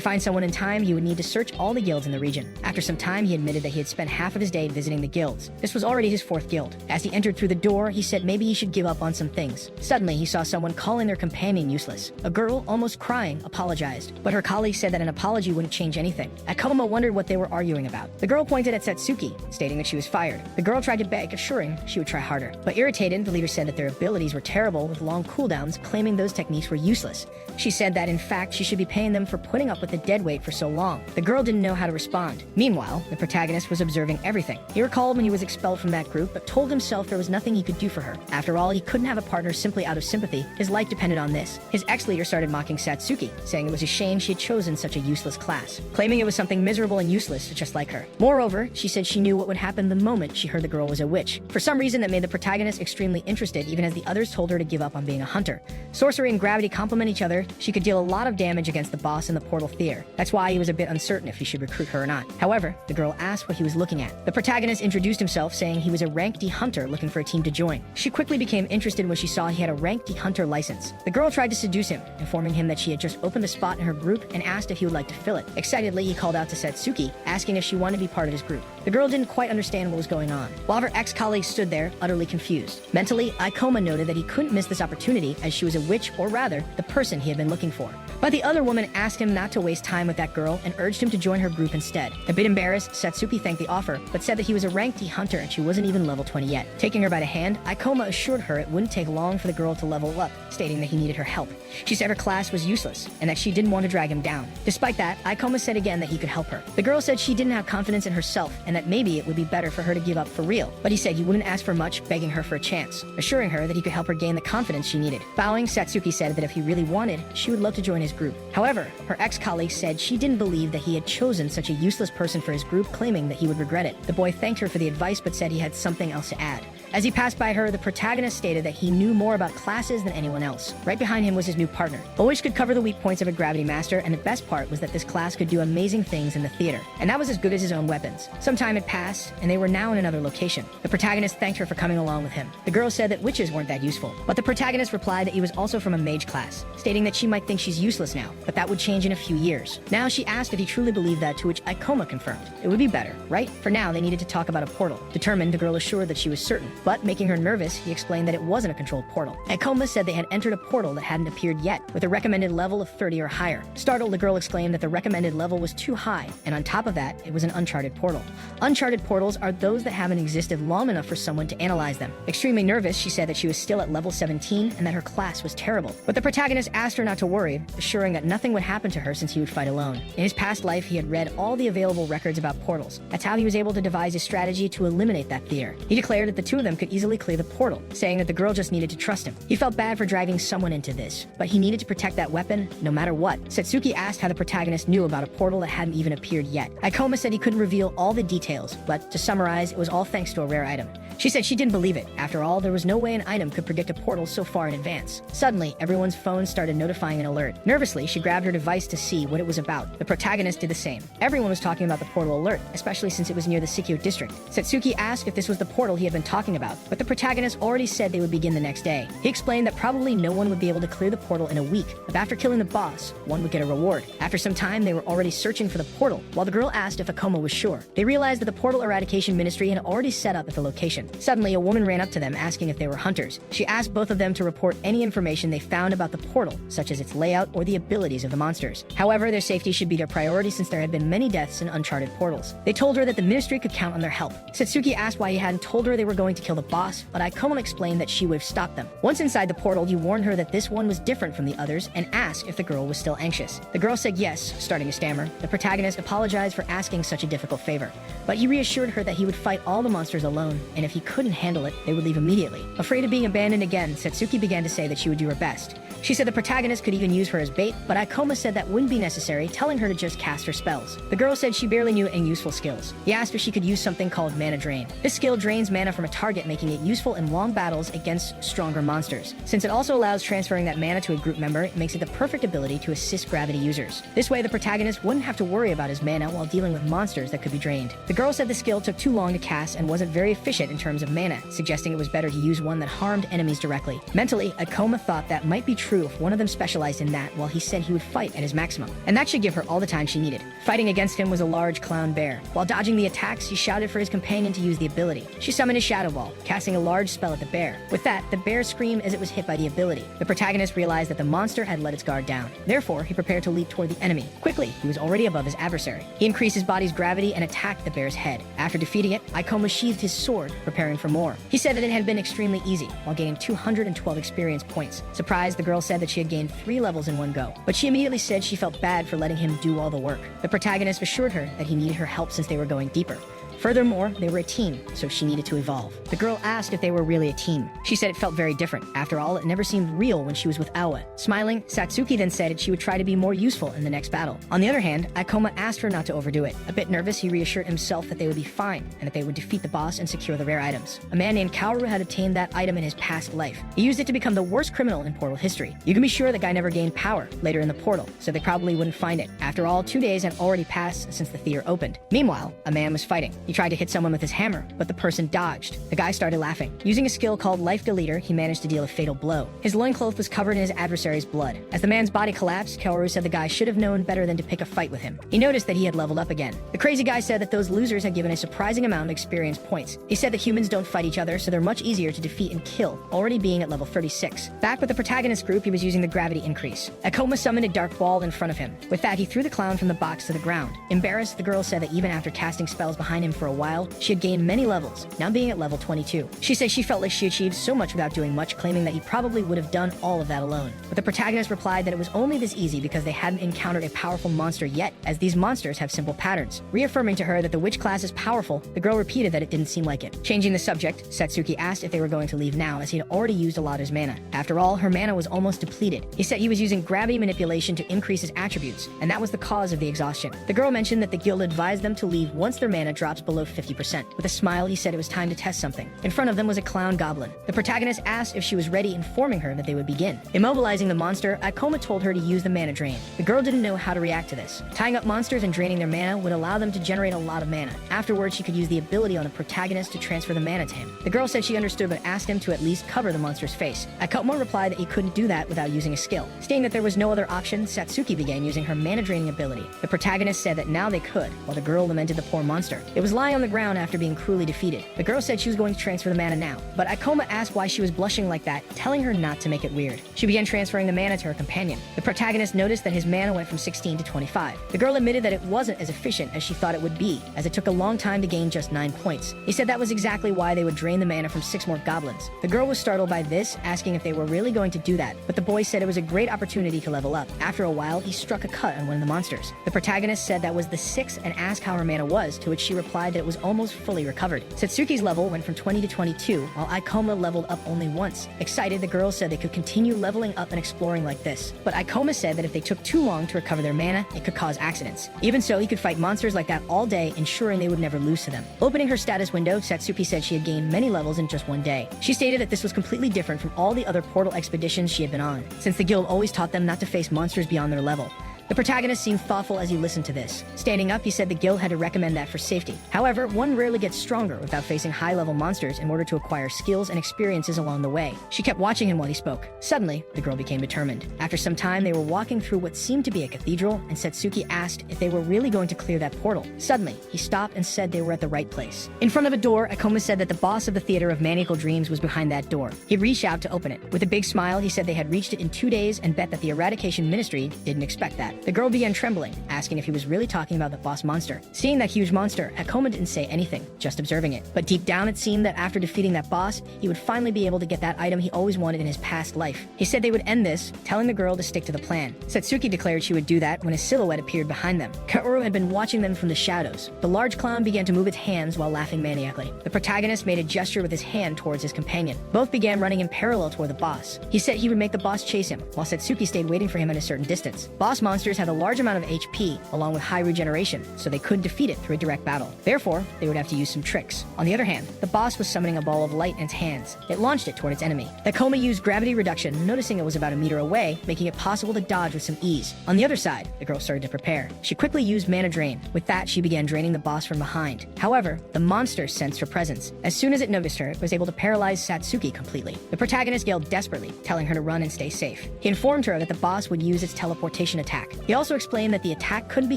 find someone in time, he would need to search all the guilds in the region. After some time, he admitted that he had spent half of his day visiting the guilds. This was already his 4th guild. As he entered through the door, he said maybe he should give up on some things. Suddenly, he saw someone calling their companion useless. A girl, almost crying, apologized, but her colleague said that an apology wouldn't change anything. Akoma wondered what they were arguing about. The girl pointed at Satsuki, stating that she was fired. The girl tried to beg, assuring she would try harder. But irritated, the leader said that their abilities were terrible with long cooldowns, claiming those techniques were useless. She said that, in fact, she should be paying them for putting up with the dead weight for so long. The girl didn't know how to respond. Meanwhile, the protagonist was observing everything. He recalled when he was expelled from that group, but told himself there was nothing he could do for her. After all, he couldn't have a partner simply out of sympathy. His life depended on this. His ex-leader started mocking Satsuki, saying it was a shame she had chosen such a useless class, claiming it was something miserable and useless, just like her. Moreover, she said she knew what would happen the moment she heard the girl was a witch. For some reason, that made the protagonist extremely interested, even as the others told her to give up on being a hunter. Sorcery and gravity complement each other. She could deal a lot of damage against the boss in the portal theater. That's why he was a bit uncertain if he should recruit her or not. However, the girl asked what he was looking at. The protagonist introduced himself, saying he was a rank D hunter looking for a team to join. She quickly became interested when she saw he had a rank D hunter license. The girl tried to seduce him, informing him that she had just opened a spot in her group and asked if he would like to fill it. Excitedly, he called out to Satsuki, asking if she wanted to be part of his group. The girl didn't quite understand what was going on, while her ex-colleague stood there, utterly confused. Mentally, Ioma noted that he couldn't miss this opportunity, as she was a witch, or rather, the person he had been looking for. But the other woman asked him not to waste time with that girl and urged him to join her group instead. A bit embarrassed, Satsuki thanked the offer, but said that he was a rank D hunter and she wasn't even level 20 yet. Taking her by the hand, Ioma assured her it wouldn't take long for the girl to level up, stating that he needed her help. She said her class was useless, and that she didn't want to drag him down. Despite that, Ioma said again that he could help her. The girl said she didn't have confidence in herself, and that maybe it would be better for her to give up for real. But he said he wouldn't ask for much, begging her for a chance, assuring her that he could help her gain the confidence she needed. Bowing, Satsuki said that if he really wanted, she would love to join his group. However, her ex-colleague said she didn't believe that he had chosen such a useless person for his group, claiming that he would regret it. The boy thanked her for the advice, but said he had something else to add. As he passed by her, the protagonist stated that he knew more about classes than anyone else. Right behind him was his new partner. Boyish could cover the weak points of a gravity master, and the best part was that this class could do amazing things in the theater, and that was as good as his own weapons. Some time had passed, and they were now in another location. The protagonist thanked her for coming along with him. The girl said that witches weren't that useful, but the protagonist replied that he was also from a mage class, stating that she might think she's useless now, but that would change in a few years. Now she asked if he truly believed that, to which Ioma confirmed. It would be better, right? For now, they needed to talk about a portal. Determined, the girl assured that she was certain, but making her nervous, he explained that it wasn't a controlled portal. Ioma said they had entered a portal that hadn't appeared yet, with a recommended level of 30 or higher. Startled, the girl exclaimed that the recommended level was too high, and on top of that, it was an uncharted portal. Uncharted portals are those that haven't existed long enough for someone to analyze them. Extremely nervous, she said that she was still at level 17 and that her class was terrible. But the protagonist asked her not to worry, assuring that nothing would happen to her since he would fight alone. In his past life, he had read all the available records about portals. That's how he was able to devise his strategy to eliminate that theater. He declared that the two of them could easily clear the portal, saying that the girl just needed to trust him. He felt bad for dragging someone into this, but he needed to protect that weapon no matter what. Satsuki asked how the protagonist knew about a portal that hadn't even appeared yet. Ioma said he couldn't reveal all the details, but to summarize, it was all thanks to a rare item. She said she didn't believe it. After all, there was no way an item could predict a portal so far in advance. Suddenly, everyone's phone started notifying an alert. Nervously, she grabbed her device to see what it was about. The protagonist did the same. Everyone was talking about the portal alert, especially since it was near the Sikyo district. Satsuki asked if this was the portal he had been talking about, but the protagonist already said they would begin the next day. He explained that probably no one would be able to clear the portal in a week, but after killing the boss, one would get a reward. After some time, they were already searching for the portal, while the girl asked if Ioma was sure. They realized that the portal eradication ministry had already set up at the location. Suddenly, a woman ran up to them asking if they were hunters. She asked both of them to report any information they found about the portal, such as its layout or the abilities of the monsters. However, their safety should be their priority since there had been many deaths in uncharted portals. They told her that the ministry could count on their help. Satsuki asked why he hadn't told her they were going to kill the boss, but Ioma explained that she would have stopped them. Once inside the portal, he warned her that this one was different from the others and asked if the girl was still anxious. The girl said yes, starting to stammer. The protagonist apologized for asking such a difficult favor, but he reassured her that he would fight all the monsters alone, and if he couldn't handle it, they would leave immediately. Afraid of being abandoned again, Satsuki began to say that she would do her best. She said the protagonist could even use her as bait, but Ioma said that wouldn't be necessary, telling her to just cast her spells. The girl said she barely knew any useful skills. He asked if she could use something called mana drain. This skill drains mana from a target, making it useful in long battles against stronger monsters. Since it also allows transferring that mana to a group member, it makes it the perfect ability to assist gravity users. This way, the protagonist wouldn't have to worry about his mana while dealing with monsters that could be drained. The girl said the skill took too long to cast and wasn't very efficient in terms of mana, suggesting it was better to use one that harmed enemies directly. Mentally, Ioma thought that might be true if one of them specialized in that, while he said he would fight at his maximum, and that should give her all the time she needed. Fighting against him was a large clown bear. While dodging the attacks, he shouted for his companion to use the ability. She summoned his shadow ball, casting a large spell at the bear. With that, the bear screamed as it was hit by the ability. The protagonist realized that the monster had let its guard down. Therefore, he prepared to leap toward the enemy. Quickly, he was already above his adversary. He increased his body's gravity and attacked the bear's head. After defeating it, Ioma sheathed his sword, preparing for more. He said that it had been extremely easy, while gaining 212 experience points. Surprised, the girl said that she had gained 3 levels in one go, but she immediately said she felt bad for letting him do all the work. The protagonist assured her that he needed her help since they were going deeper. Furthermore, they were a team, so she needed to evolve. The girl asked if they were really a team. She said it felt very different. After all, it never seemed real when she was with Awa. Smiling, Satsuki then said she would try to be more useful in the next battle. On the other hand, Ioma asked her not to overdo it. A bit nervous, he reassured himself that they would be fine, and that they would defeat the boss and secure the rare items. A man named Kaoru had obtained that item in his past life. He used it to become the worst criminal in Portal history. You can be sure the guy never gained power later in the portal, so they probably wouldn't find it. After all, 2 days had already passed since the theater opened. Meanwhile, a man was fighting. He tried to hit someone with his hammer, but the person dodged. The guy started laughing. Using a skill called Life Deleter, he managed to deal a fatal blow. His loincloth was covered in his adversary's blood. As the man's body collapsed, Kaoru said the guy should have known better than to pick a fight with him. He noticed that he had leveled up again. The crazy guy said that those losers had given a surprising amount of experience points. He said that humans don't fight each other, so they're much easier to defeat and kill, already being at level 36. Back with the protagonist group, he was using the gravity increase. Ioma summoned a dark ball in front of him. With that, he threw the clown from the box to the ground. Embarrassed, the girl said that even after casting spells behind him for a while, she had gained many levels, now being at level 22. She said she felt like she achieved so much without doing much, claiming that he probably would have done all of that alone. But the protagonist replied that it was only this easy because they hadn't encountered a powerful monster yet, as these monsters have simple patterns. Reaffirming to her that the witch class is powerful, the girl repeated that it didn't seem like it. Changing the subject, Satsuki asked if they were going to leave now, as he had already used a lot of his mana. After all, her mana was almost depleted. He said he was using gravity manipulation to increase his attributes, and that was the cause of the exhaustion. The girl mentioned that the guild advised them to leave once their mana drops below 50%. With a smile, he said it was time to test something. In front of them was a clown goblin. The protagonist asked if she was ready, informing her that they would begin. Immobilizing the monster, Ioma told her to use the mana drain. The girl didn't know how to react to this. Tying up monsters and draining their mana would allow them to generate a lot of mana. Afterwards, she could use the ability on the protagonist to transfer the mana to him. The girl said she understood but asked him to at least cover the monster's face. Ioma replied that he couldn't do that without using a skill. Stating that there was no other option, Satsuki began using her mana draining ability. The protagonist said that now they could, while the girl lamented the poor monster. It was lying on the ground after being cruelly defeated. The girl said she was going to transfer the mana now, but Ioma asked why she was blushing like that, telling her not to make it weird. She began transferring the mana to her companion. The protagonist noticed that his mana went from 16 to 25. The girl admitted that it wasn't as efficient as she thought it would be, as it took a long time to gain just 9 points. He said that was exactly why they would drain the mana from 6 more goblins. The girl was startled by this, asking if they were really going to do that, but the boy said it was a great opportunity to level up. After a while, he struck a cut on one of the monsters. The protagonist said that was the 6th and asked how her mana was, to which she replied that it was almost fully recovered. Satsuki's level went from 20 to 22, while Ioma leveled up only once. Excited, the girl said they could continue leveling up and exploring like this. But Ioma said that if they took too long to recover their mana, it could cause accidents. Even so, he could fight monsters like that all day, ensuring they would never lose to them. Opening her status window, Satsuki said she had gained many levels in just one day. She stated that this was completely different from all the other portal expeditions she had been on, since the guild always taught them not to face monsters beyond their level. The protagonist seemed thoughtful as he listened to this. Standing up, he said the guild had to recommend that for safety. However, one rarely gets stronger without facing high-level monsters in order to acquire skills and experiences along the way. She kept watching him while he spoke. Suddenly, the girl became determined. After some time, they were walking through what seemed to be a cathedral, and Satsuki asked if they were really going to clear that portal. Suddenly, he stopped and said they were at the right place. In front of a door, Ioma said that the boss of the Theater of Maniacal Dreams was behind that door. He reached out to open it. With a big smile, he said they had reached it in 2 days and bet that the Eradication Ministry didn't expect that. that. The girl began trembling, asking if he was really talking about the boss monster. Seeing that huge monster, Akoma didn't say anything, just observing it. But deep down it seemed that after defeating that boss, he would finally be able to get that item he always wanted in his past life. He said they would end this, telling the girl to stick to the plan. Satsuki declared she would do that when a silhouette appeared behind them. Kaoru had been watching them from the shadows. The large clown began to move its hands while laughing maniacally. The protagonist made a gesture with his hand towards his companion. Both began running in parallel toward the boss. He said he would make the boss chase him, while Satsuki stayed waiting for him at a certain distance. Boss monsters had a large amount of HP, along with high regeneration, so they couldn't defeat it through a direct battle. Therefore, they would have to use some tricks. On the other hand, the boss was summoning a ball of light in its hands. It launched it toward its enemy. Akoma used gravity reduction, noticing it was about a meter away, making it possible to dodge with some ease. On the other side, the girl started to prepare. She quickly used mana drain. With that, she began draining the boss from behind. However, the monster sensed her presence. As soon as it noticed her, it was able to paralyze Satsuki completely. The protagonist yelled desperately, telling her to run and stay safe. He informed her that the boss would use its teleportation attack. He also explained that the attack couldn't be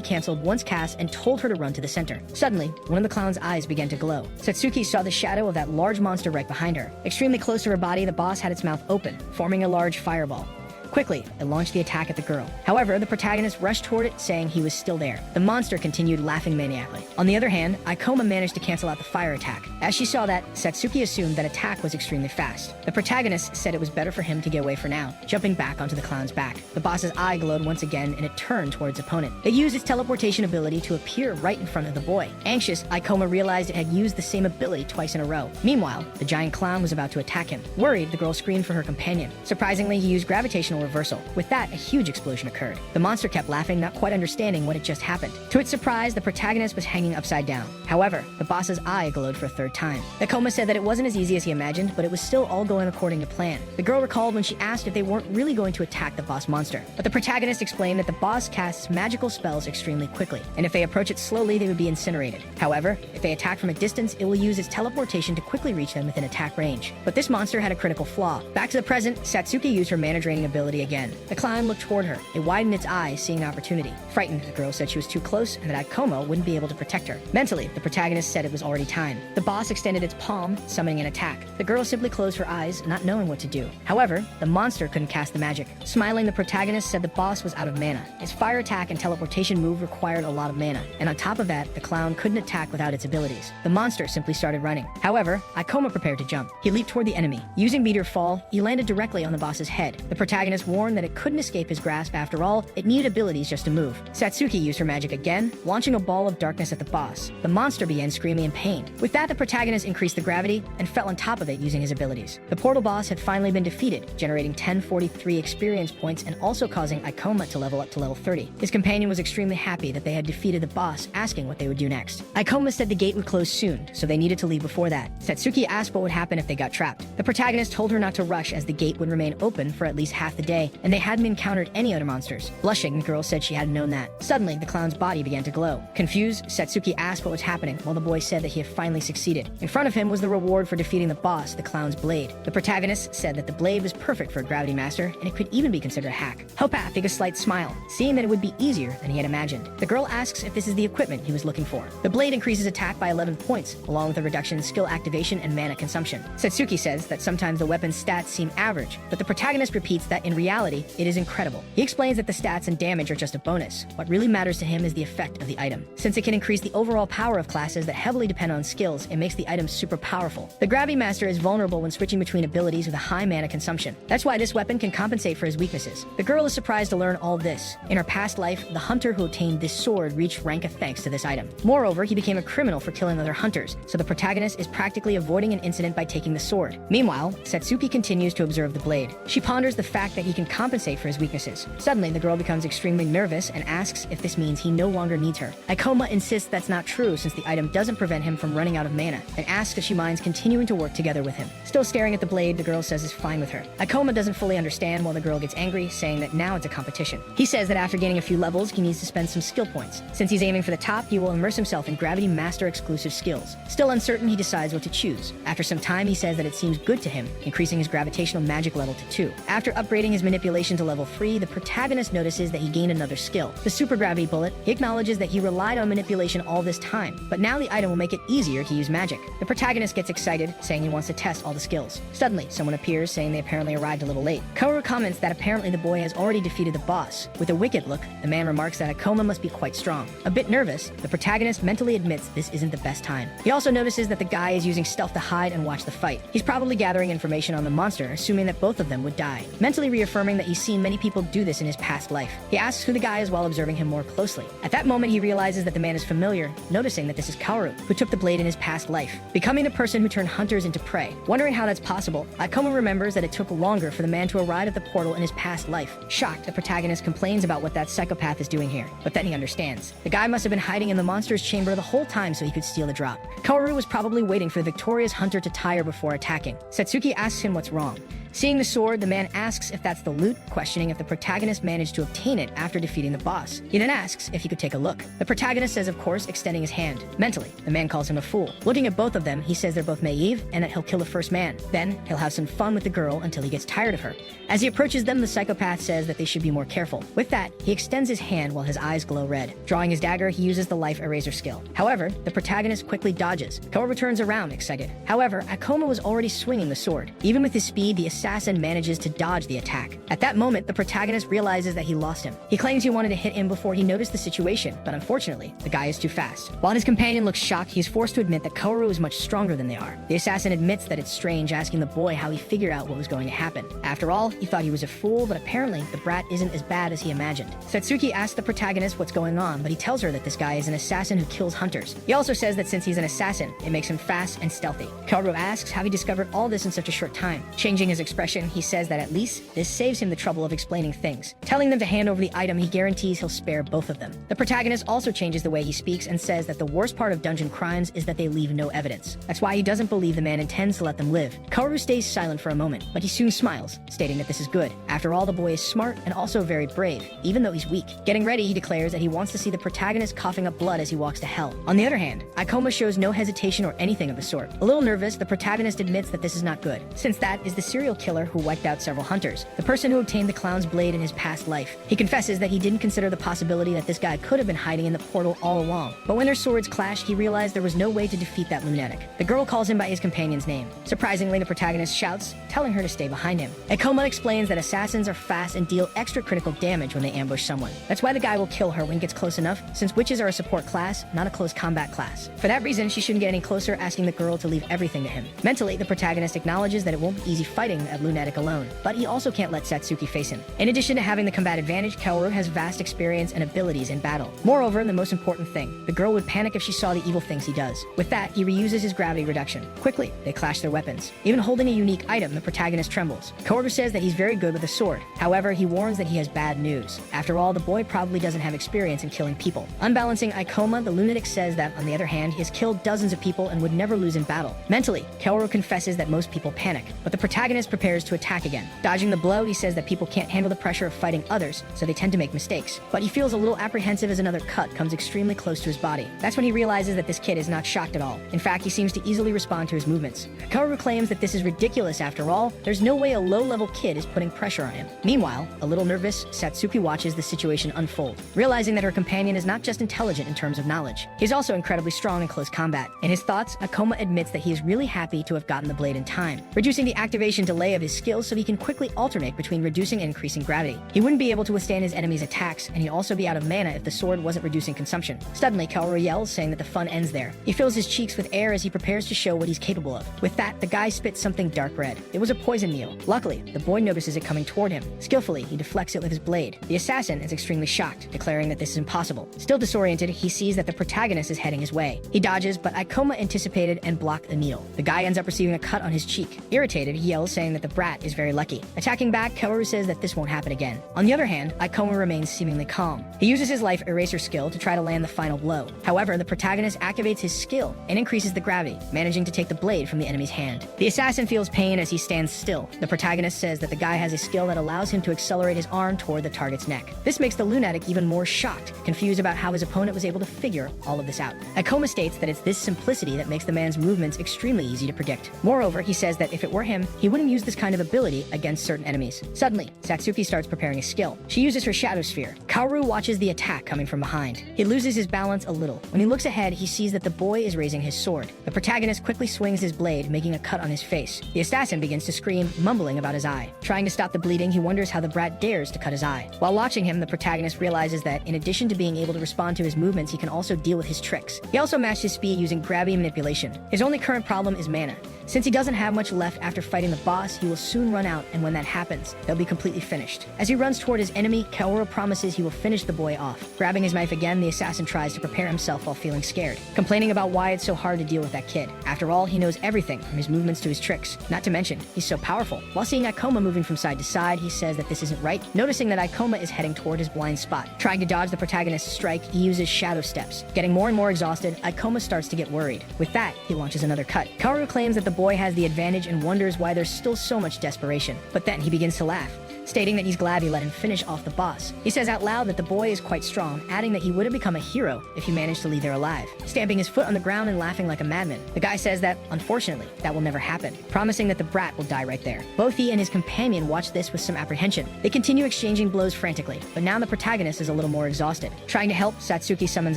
cancelled once cast and told her to run to the center. Suddenly, one of the clown's eyes began to glow. Satsuki saw the shadow of that large monster right behind her. Extremely close to her body, the boss had its mouth open, forming a large fireball. Quickly, it launched the attack at the girl. However, the protagonist rushed toward it, saying he was still there. The monster continued laughing maniacally. On the other hand, Ioma managed to cancel out the fire attack. As she saw that, Satsuki assumed that attack was extremely fast. The protagonist said it was better for him to get away for now, jumping back onto the clown's back. The boss's eye glowed once again, and it turned towards its opponent. It used its teleportation ability to appear right in front of the boy. Anxious, Ioma realized it had used the same ability twice in a row. Meanwhile, the giant clown was about to attack him. Worried, the girl screamed for her companion. Surprisingly, he used gravitational reversal. With that, a huge explosion occurred. The monster kept laughing, not quite understanding what had just happened. To its surprise, the protagonist was hanging upside down. However, the boss's eye glowed for a third time. Akoma said that it wasn't as easy as he imagined, but it was still all going according to plan. The girl recalled when she asked if they weren't really going to attack the boss monster. But the protagonist explained that the boss casts magical spells extremely quickly, and if they approach it slowly, they would be incinerated. However, if they attack from a distance, it will use its teleportation to quickly reach them within attack range. But this monster had a critical flaw. Back to the present, Satsuki used her mana draining ability again. The clown looked toward her. It widened its eyes, seeing an opportunity. Frightened, the girl said she was too close and that Akoma wouldn't be able to protect her. Mentally, the protagonist said it was already time. The boss extended its palm, summoning an attack. The girl simply closed her eyes, not knowing what to do. However, the monster couldn't cast the magic. Smiling, the protagonist said the boss was out of mana. Its fire attack and teleportation move required a lot of mana, and on top of that, the clown couldn't attack without its abilities. The monster simply started running. However, Akoma prepared to jump. He leaped toward the enemy. Using meteor fall, he landed directly on the boss's head. The protagonist warned that it couldn't escape his grasp. After all, it needed abilities just to move. Satsuki used her magic again, launching a ball of darkness at the boss. The monster began screaming in pain. With that, the protagonist increased the gravity and fell on top of it using his abilities. The portal boss had finally been defeated, generating 1043 experience points and also causing Ioma to level up to level 30. His companion was extremely happy that they had defeated the boss, asking what they would do next. Ioma said the gate would close soon, so they needed to leave before that. Satsuki asked what would happen if they got trapped. The protagonist told her not to rush, as the gate would remain open for at least half the day, and they hadn't encountered any other monsters. Blushing, the girl said she hadn't known that. Suddenly, the clown's body began to glow. Confused, Satsuki asked what was happening, while the boy said that he had finally succeeded. In front of him was the reward for defeating the boss, the clown's blade. The protagonist said that the blade was perfect for a gravity master, and it could even be considered a hack. Hopath gave a slight smile, seeing that it would be easier than he had imagined. The girl asks if this is the equipment he was looking for. The blade increases attack by 11 points, along with a reduction in skill activation and mana consumption. Satsuki says that sometimes the weapon's stats seem average, but the protagonist repeats that in reality, it is incredible. He explains that the stats and damage are just a bonus. What really matters to him is the effect of the item. Since it can increase the overall power of classes that heavily depend on skills, it makes the item super powerful. The Gravity Master is vulnerable when switching between abilities with a high mana consumption. That's why this weapon can compensate for his weaknesses. The girl is surprised to learn all this. In her past life, the hunter who obtained this sword reached rank of thanks to this item. Moreover, he became a criminal for killing other hunters, so the protagonist is practically avoiding an incident by taking the sword. Meanwhile, Satsuki continues to observe the blade. She ponders the fact that he can compensate for his weaknesses. Suddenly, the girl becomes extremely nervous and asks if this means he no longer needs her. Ioma insists that's not true, since the item doesn't prevent him from running out of mana, and asks if she minds continuing to work together with him. Still staring at the blade, the girl says is fine with her. Ioma doesn't fully understand, while the girl gets angry, saying that now it's a competition. He says that after gaining a few levels, he needs to spend some skill points. Since he's aiming for the top, he will immerse himself in Gravity Master exclusive skills. Still uncertain, he decides what to choose. After some time, he says that it seems good to him, increasing his gravitational magic level to 2. After upgrading his his manipulation to level 3, the protagonist notices that he gained another skill, the super gravity bullet. He acknowledges that he relied on manipulation all this time, but now the item will make it easier to use magic. The protagonist gets excited, saying he wants to test all the skills. Suddenly, someone appears, saying they apparently arrived a little late. Kaoru comments that apparently the boy has already defeated the boss. With a wicked look, the man remarks that Ioma must be quite strong. A bit nervous, the protagonist mentally admits this isn't the best time. He also notices that the guy is using stealth to hide and watch the fight. He's probably gathering information on the monster, assuming that both of them would die, mentally reaffirming that he's seen many people do this in his past life. He asks who the guy is while observing him more closely. At that moment, he realizes that the man is familiar, noticing that this is Kaoru, who took the blade in his past life, becoming the person who turned hunters into prey. Wondering how that's possible, Ioma remembers that it took longer for the man to arrive at the portal in his past life. Shocked, the protagonist complains about what that psychopath is doing here, but then he understands. The guy must have been hiding in the monster's chamber the whole time so he could steal the drop. Kaoru was probably waiting for the victorious hunter to tire before attacking. Satsuki asks him what's wrong. Seeing the sword, the man asks if that's the loot, questioning if the protagonist managed to obtain it after defeating the boss. He then asks if he could take a look. The protagonist says of course, extending his hand. Mentally, the man calls him a fool. Looking at both of them, he says they're both naive and that he'll kill the first man. Then, he'll have some fun with the girl until he gets tired of her. As he approaches them, the psychopath says that they should be more careful. With that, he extends his hand while his eyes glow red. Drawing his dagger, he uses the life eraser skill. However, the protagonist quickly dodges. Kaoru turns around, excited. However, Ioma was already swinging the sword. Even with his speed, the assassin manages to dodge the attack. At that moment, the protagonist realizes that he lost him. He claims he wanted to hit him before he noticed the situation, but unfortunately, the guy is too fast. While his companion looks shocked, he is forced to admit that Kaoru is much stronger than they are. The assassin admits that it's strange, asking the boy how he figured out what was going to happen. After all, he thought he was a fool, but apparently, the brat isn't as bad as he imagined. Satsuki asks the protagonist what's going on, but he tells her that this guy is an assassin who kills hunters. He also says that since he's an assassin, it makes him fast and stealthy. Kaoru asks how he discovered all this in such a short time. Changing his expression, he says that at least this saves him the trouble of explaining things. Telling them to hand over the item, he guarantees he'll spare both of them. The protagonist also changes the way he speaks and says that the worst part of dungeon crimes is that they leave no evidence. That's why he doesn't believe the man intends to let them live. Kaoru stays silent for a moment, but he soon smiles, stating that this is good. After all, the boy is smart and also very brave, even though he's weak. Getting ready, he declares that he wants to see the protagonist coughing up blood as he walks to hell. On the other hand, Ioma shows no hesitation or anything of the sort. A little nervous, the protagonist admits that this is not good, since that is the serial killer who wiped out several hunters, the person who obtained the clown's blade in his past life. He confesses that he didn't consider the possibility that this guy could have been hiding in the portal all along. But when their swords clashed, he realized there was no way to defeat that lunatic. The girl calls him by his companion's name. Surprisingly, the protagonist shouts, telling her to stay behind him. Ioma explains that assassins are fast and deal extra critical damage when they ambush someone. That's why the guy will kill her when he gets close enough, since witches are a support class, not a close combat class. For that reason, she shouldn't get any closer, asking the girl to leave everything to him. Mentally, the protagonist acknowledges that it won't be easy fighting that lunatic alone, but he also can't let Satsuki face him. In addition to having the combat advantage, Kaoru has vast experience and abilities in battle. Moreover, the most important thing, the girl would panic if she saw the evil things he does. With that, he reuses his gravity reduction. Quickly, they clash their weapons. Even holding a unique item, the protagonist trembles. Kaoru says that he's very good with a sword. However, he warns that he has bad news. After all, the boy probably doesn't have experience in killing people. Unbalancing Ioma, the lunatic says that, on the other hand, he has killed dozens of people and would never lose in battle. Mentally, Kaoru confesses that most people panic, but the protagonist prepares to attack again. Dodging the blow, he says that people can't handle the pressure of fighting others, so they tend to make mistakes. But he feels a little apprehensive as another cut comes extremely close to his body. That's when he realizes that this kid is not shocked at all. In fact, he seems to easily respond to his movements. Kaoru claims that this is ridiculous after all. There's no way a low-level kid is putting pressure on him. Meanwhile, a little nervous, Satsuki watches the situation unfold, realizing that her companion is not just intelligent in terms of knowledge. He's also incredibly strong in close combat. In his thoughts, Ioma admits that he is really happy to have gotten the blade in time, reducing the activation delay of his skills so he can quickly alternate between reducing and increasing gravity. He wouldn't be able to withstand his enemy's attacks, and he'd also be out of mana if the sword wasn't reducing consumption. Suddenly, Kaoru yells, saying that the fun ends there. He fills his cheeks with air as he prepares to show what he's capable of. With that, the guy spits something dark red. It was a poison meal. Luckily, the boy notices it coming toward him. Skillfully, he deflects it with his blade. The assassin is extremely shocked, declaring that this is impossible. Still disoriented, he sees that the protagonist is heading his way. He dodges, but Ioma anticipated and blocked the needle. The guy ends up receiving a cut on his cheek. Irritated, he yells, saying that the brat is very lucky. Attacking back, Kaoru says that this won't happen again. On the other hand, Ioma remains seemingly calm. He uses his life eraser skill to try to land the final blow. However, the protagonist activates his skill and increases the gravity, managing to take the blade from the enemy's hand. The assassin feels pain as he stands still. The protagonist says that the guy has a skill that allows him to accelerate his arm toward the target's neck. This makes the lunatic even more shocked, confused about how his opponent was able to figure all of this out. Ioma states that it's this simplicity that makes the man's movements extremely easy to predict. Moreover, he says that if it were him, he wouldn't use the this kind of ability against certain enemies. Suddenly, Satsuki starts preparing a skill. She uses her shadow sphere. Kaoru watches the attack coming from behind. He loses his balance a little. When he looks ahead, he sees that the boy is raising his sword. The protagonist quickly swings his blade, making a cut on his face. The assassin begins to scream, mumbling about his eye. Trying to stop the bleeding, he wonders how the brat dares to cut his eye. While watching him, the protagonist realizes that in addition to being able to respond to his movements, he can also deal with his tricks. He also matched his speed using gravity manipulation. His only current problem is mana. Since he doesn't have much left after fighting the boss, he will soon run out, and when that happens, they'll be completely finished. As he runs toward his enemy, Kaoru promises he will finish the boy off. Grabbing his knife again, the assassin tries to prepare himself while feeling scared, complaining about why it's so hard to deal with that kid. After all, he knows everything, from his movements to his tricks. Not to mention, he's so powerful. While seeing Ioma moving from side to side, he says that this isn't right, noticing that Ioma is heading toward his blind spot. Trying to dodge the protagonist's strike, he uses shadow steps. Getting more and more exhausted, Ioma starts to get worried. With that, he launches another cut. Kaoru claims that the boy has the advantage and wonders why there's still so much desperation. But then he begins to laugh, stating that he's glad he let him finish off the boss. He says out loud that the boy is quite strong, adding that he would have become a hero if he managed to leave there alive, stamping his foot on the ground and laughing like a madman. The guy says that, unfortunately, that will never happen, promising that the brat will die right there. Both he and his companion watch this with some apprehension. They continue exchanging blows frantically, but now the protagonist is a little more exhausted. Trying to help, Satsuki summons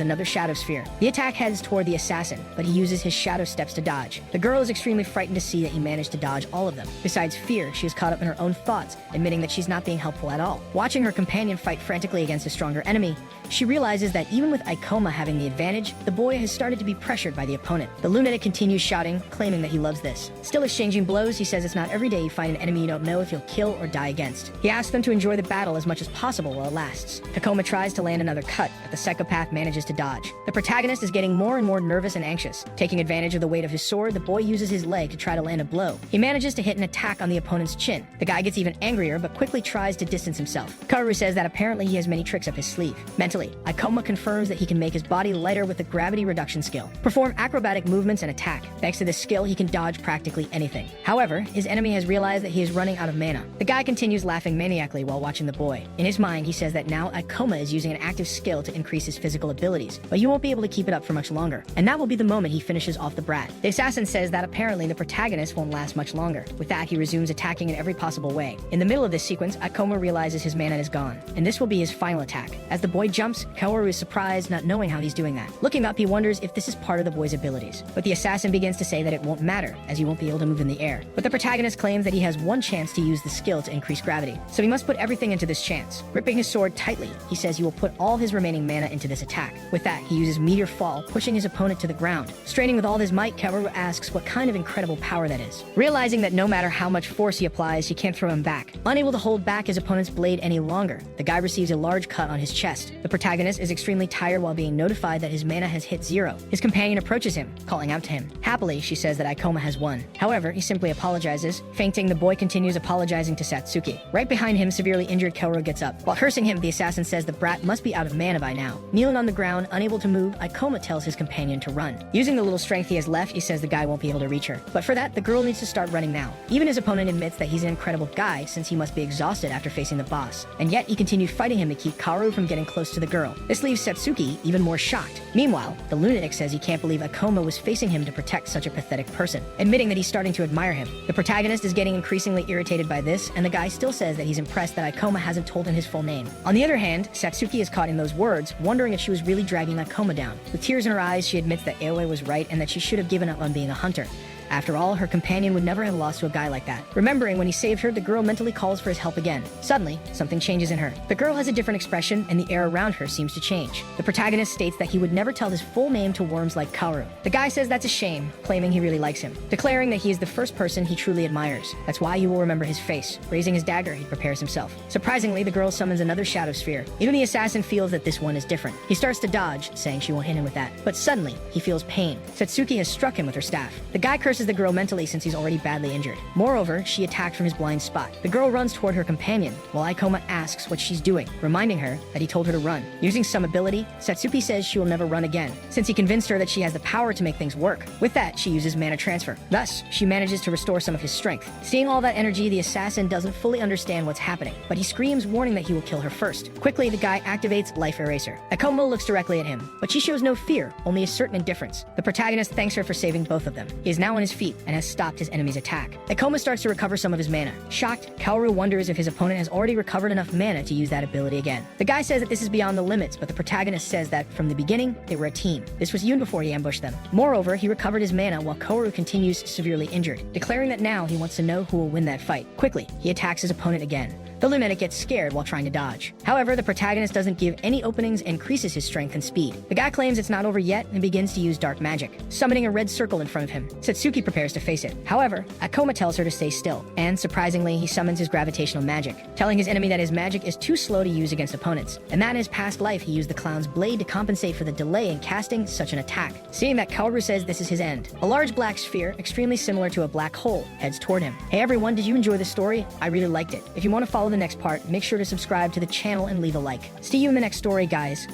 another shadow sphere. The attack heads toward the assassin, but he uses his shadow steps to dodge. The girl is extremely frightened to see that he managed to dodge all of them. Besides fear, she is caught up in her own thoughts, admitting that she's not being helpful at all. Watching her companion fight frantically against a stronger enemy, she realizes that even with Ioma having the advantage, the boy has started to be pressured by the opponent. The lunatic continues shouting, claiming that he loves this. Still exchanging blows, he says it's not every day you find an enemy you don't know if you'll kill or die against. He asks them to enjoy the battle as much as possible while it lasts. Ioma tries to land another cut, but the psychopath manages to dodge. The protagonist is getting more and more nervous and anxious. Taking advantage of the weight of his sword, the boy uses his leg to try to land a blow. He manages to hit an attack on the opponent's chin. The guy gets even angrier, but quickly tries to distance himself. Kaoru says that apparently he has many tricks up his sleeve. Mentally, Ioma confirms that he can make his body lighter with the gravity reduction skill, perform acrobatic movements and attack. Thanks to this skill, he can dodge practically anything. However, his enemy has realized that he is running out of mana. The guy continues laughing maniacally while watching the boy. In his mind, he says that now Ioma is using an active skill to increase his physical abilities, but he won't be able to keep it up for much longer, and that will be the moment he finishes off the brat. The assassin says that apparently the protagonist won't last much longer. With that, he resumes attacking in every possible way. In the middle of this sequence, Ioma realizes his mana is gone, and this will be his final attack. As the boy jumps, Kaoru is surprised, not knowing how he's doing that. Looking up, he wonders if this is part of the boy's abilities, but the assassin begins to say that it won't matter, as he won't be able to move in the air. But the protagonist claims that he has one chance to use the skill to increase gravity, so he must put everything into this chance. Gripping his sword tightly, he says he will put all his remaining mana into this attack. With that, he uses Meteor Fall, pushing his opponent to the ground. Straining with all his might, Kaoru asks what kind of incredible power that is. Realizing that no matter how much force he applies, he can't throw him back. Unable to hold back his opponent's blade any longer, the guy receives a large cut on his chest. The protagonist is extremely tired while being notified that his mana has hit 0. His companion approaches him, calling out to him. Happily, she says that Ioma has won. However, he simply apologizes. Fainting, the boy continues apologizing to Satsuki. Right behind him, severely injured Kaoru gets up. While cursing him, the assassin says the brat must be out of mana by now. Kneeling on the ground, unable to move, Ioma tells his companion to run. Using the little strength he has left, he says the guy won't be able to reach her. But for that, the girl needs to start running now. Even his opponent admits that he's an incredible guy since he must be exhausted after facing the boss. And yet, he continued fighting him to keep Kaoru from getting close to the girl. This leaves Satsuki even more shocked. Meanwhile, the lunatic says he can't believe Ioma was facing him to protect such a pathetic person, admitting that he's starting to admire him. The protagonist is getting increasingly irritated by this, and the guy still says that he's impressed that Ioma hasn't told him his full name. On the other hand, Satsuki is caught in those words, wondering if she was really dragging Ioma down. With tears in her eyes, she admits that Aoi was right and that she should have given up on being a hunter. After all, her companion would never have lost to a guy like that. Remembering when he saved her, the girl mentally calls for his help again. Suddenly, something changes in her. The girl has a different expression, and the air around her seems to change. The protagonist states that he would never tell his full name to worms like Kaoru. The guy says that's a shame, claiming he really likes him, declaring that he is the first person he truly admires. That's why you will remember his face. Raising his dagger, he prepares himself. Surprisingly, the girl summons another shadow sphere. Even the assassin feels that this one is different. He starts to dodge, saying she won't hit him with that. But suddenly, he feels pain. Satsuki has struck him with her staff. The guy curses the girl mentally since he's already badly injured. Moreover, she attacked from his blind spot. The girl runs toward her companion, while Ioma asks what she's doing, reminding her that he told her to run. Using some ability, Satsuki says she will never run again, since he convinced her that she has the power to make things work. With that, she uses mana transfer. Thus, she manages to restore some of his strength. Seeing all that energy, the assassin doesn't fully understand what's happening, but he screams, warning that he will kill her first. Quickly, the guy activates Life Eraser. Ioma looks directly at him, but she shows no fear, only a certain indifference. The protagonist thanks her for saving both of them. He is now in his his feet and has stopped his enemy's attack. Ioma starts to recover some of his mana. Shocked, Kaoru wonders if his opponent has already recovered enough mana to use that ability again. The guy says that this is beyond the limits, but the protagonist says that from the beginning, they were a team. This was even before he ambushed them. Moreover, he recovered his mana while Kaoru continues severely injured, declaring that now he wants to know who will win that fight. Quickly, he attacks his opponent again. The Lumetic gets scared while trying to dodge. However, the protagonist doesn't give any openings and increases his strength and speed. The guy claims it's not over yet and begins to use dark magic, summoning a red circle in front of him. Satsuki prepares to face it. However, Ioma tells her to stay still, and surprisingly, he summons his gravitational magic, telling his enemy that his magic is too slow to use against opponents, and that in his past life he used the clown's blade to compensate for the delay in casting such an attack. Seeing that Kaoru says this is his end, a large black sphere, extremely similar to a black hole, heads toward him. Hey everyone, did you enjoy this story? I really liked it. If you want to follow the next part, make sure to subscribe to the channel and leave a like. See you in the next story, guys.